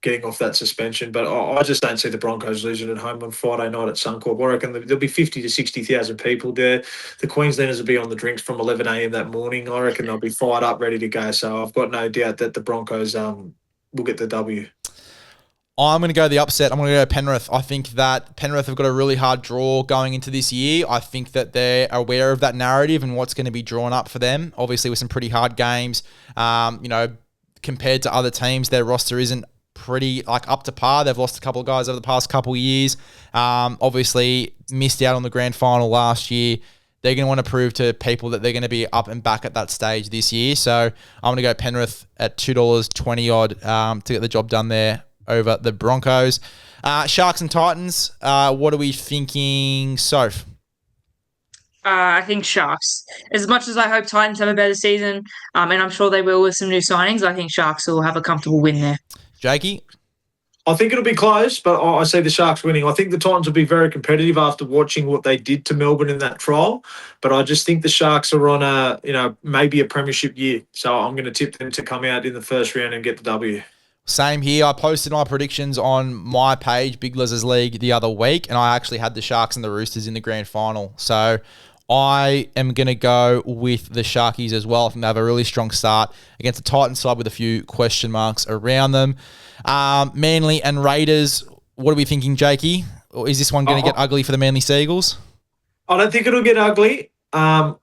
getting off that suspension, but I just don't see the Broncos losing at home on Friday night at Suncorp. I reckon there'll be 50 to 60,000 people there. The Queenslanders will be on the drinks from 11 a.m. that morning. I reckon they'll be fired up, ready to go. So I've got no doubt that the Broncos will get the W. I'm going to go the upset. I'm going to go Penrith. I think that Penrith have got a really hard draw going into this year. I think that they're aware of that narrative and what's going to be drawn up for them. Obviously, with some pretty hard games, compared to other teams, their roster isn't pretty up to par. They've lost a couple of guys over the past couple of years. Obviously, missed out on the grand final last year. They're going to want to prove to people that they're going to be up and back at that stage this year. So I'm going to go Penrith at $2.20 odd to get the job done there over the Broncos. Sharks and Titans, what are we thinking, Soph? I think Sharks. As much as I hope Titans have a better season, and I'm sure they will with some new signings, I think Sharks will have a comfortable win there. Jakey? I think it'll be close, but I say the Sharks winning. I think the Titans will be very competitive after watching what they did to Melbourne in that trial. But I just think the Sharks are on maybe a premiership year. So I'm going to tip them to come out in the first round and get the W. Same here. I posted my predictions on my page, Big Lez's League, the other week, and I actually had the Sharks and the Roosters in the grand final. So I am going to go with the Sharkies as well. I think they have a really strong start against the Titans side with a few question marks around them. Manly and Raiders, what are we thinking, Jakey? Or is this one going to get ugly for the Manly Seagulls? I don't think it'll get ugly. I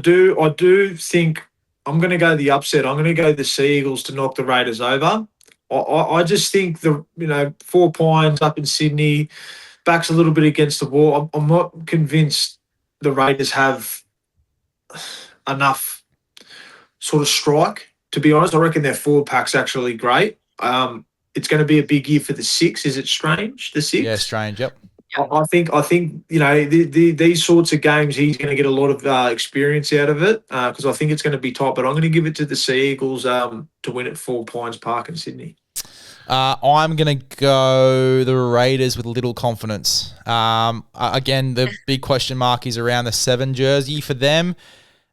do think I'm going to go the upset. I'm going to go the Seagulls to knock the Raiders over. I just think 4 Pines up in Sydney backs a little bit against the wall. I'm not convinced the Raiders have enough sort of strike, to be honest. I reckon their forward pack's actually great. It's going to be a big year for the Six. Is it Strange, the Six? Yeah, Strange, yep. I think these sorts of games, he's going to get a lot of experience out of it because I think it's going to be tight. But I'm going to give it to the Sea Eagles to win at 4 Pines Park in Sydney. I'm going to go the Raiders with little confidence. Again, the big question mark is around the 7 jersey for them.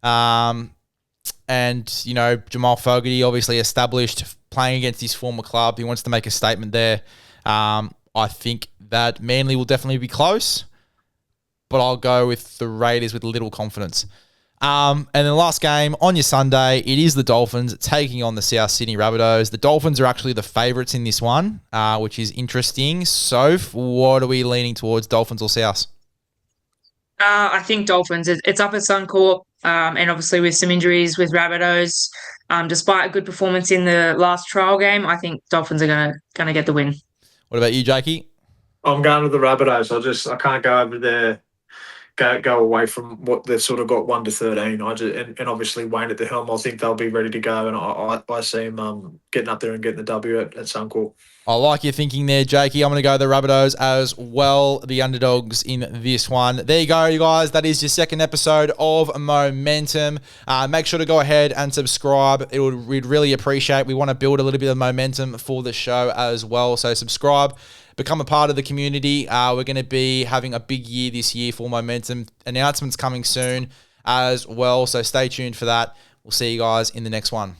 And, Jamal Fogarty obviously established playing against his former club. He wants to make a statement there. I think that Manly will definitely be close, but I'll go with the Raiders with little confidence. And then the last game on your Sunday, it is the Dolphins taking on the South Sydney Rabbitohs. The Dolphins are actually the favourites in this one, which is interesting. Soph, what are we leaning towards, Dolphins or South? I think Dolphins. It's up at Suncorp, and obviously with some injuries with Rabbitohs, Despite a good performance in the last trial game, I think Dolphins are gonna get the win. What about you, Jakey? I'm going to the Rabbitohs. I can't go over there, go away from what they've sort of got 1-13. And obviously Wayne at the helm, I think they'll be ready to go, and I see him getting up there and getting the W at Suncorp. I like your thinking there, Jakey. I'm going to go the Rabbitohs as well, the underdogs in this one. There you go, you guys. That is your second episode of Momentum. Make sure to go ahead and subscribe. We'd really appreciate it. We want to build a little bit of momentum for the show as well. So subscribe, become a part of the community. We're going to be having a big year this year for Momentum. Announcements coming soon as well. So stay tuned for that. We'll see you guys in the next one.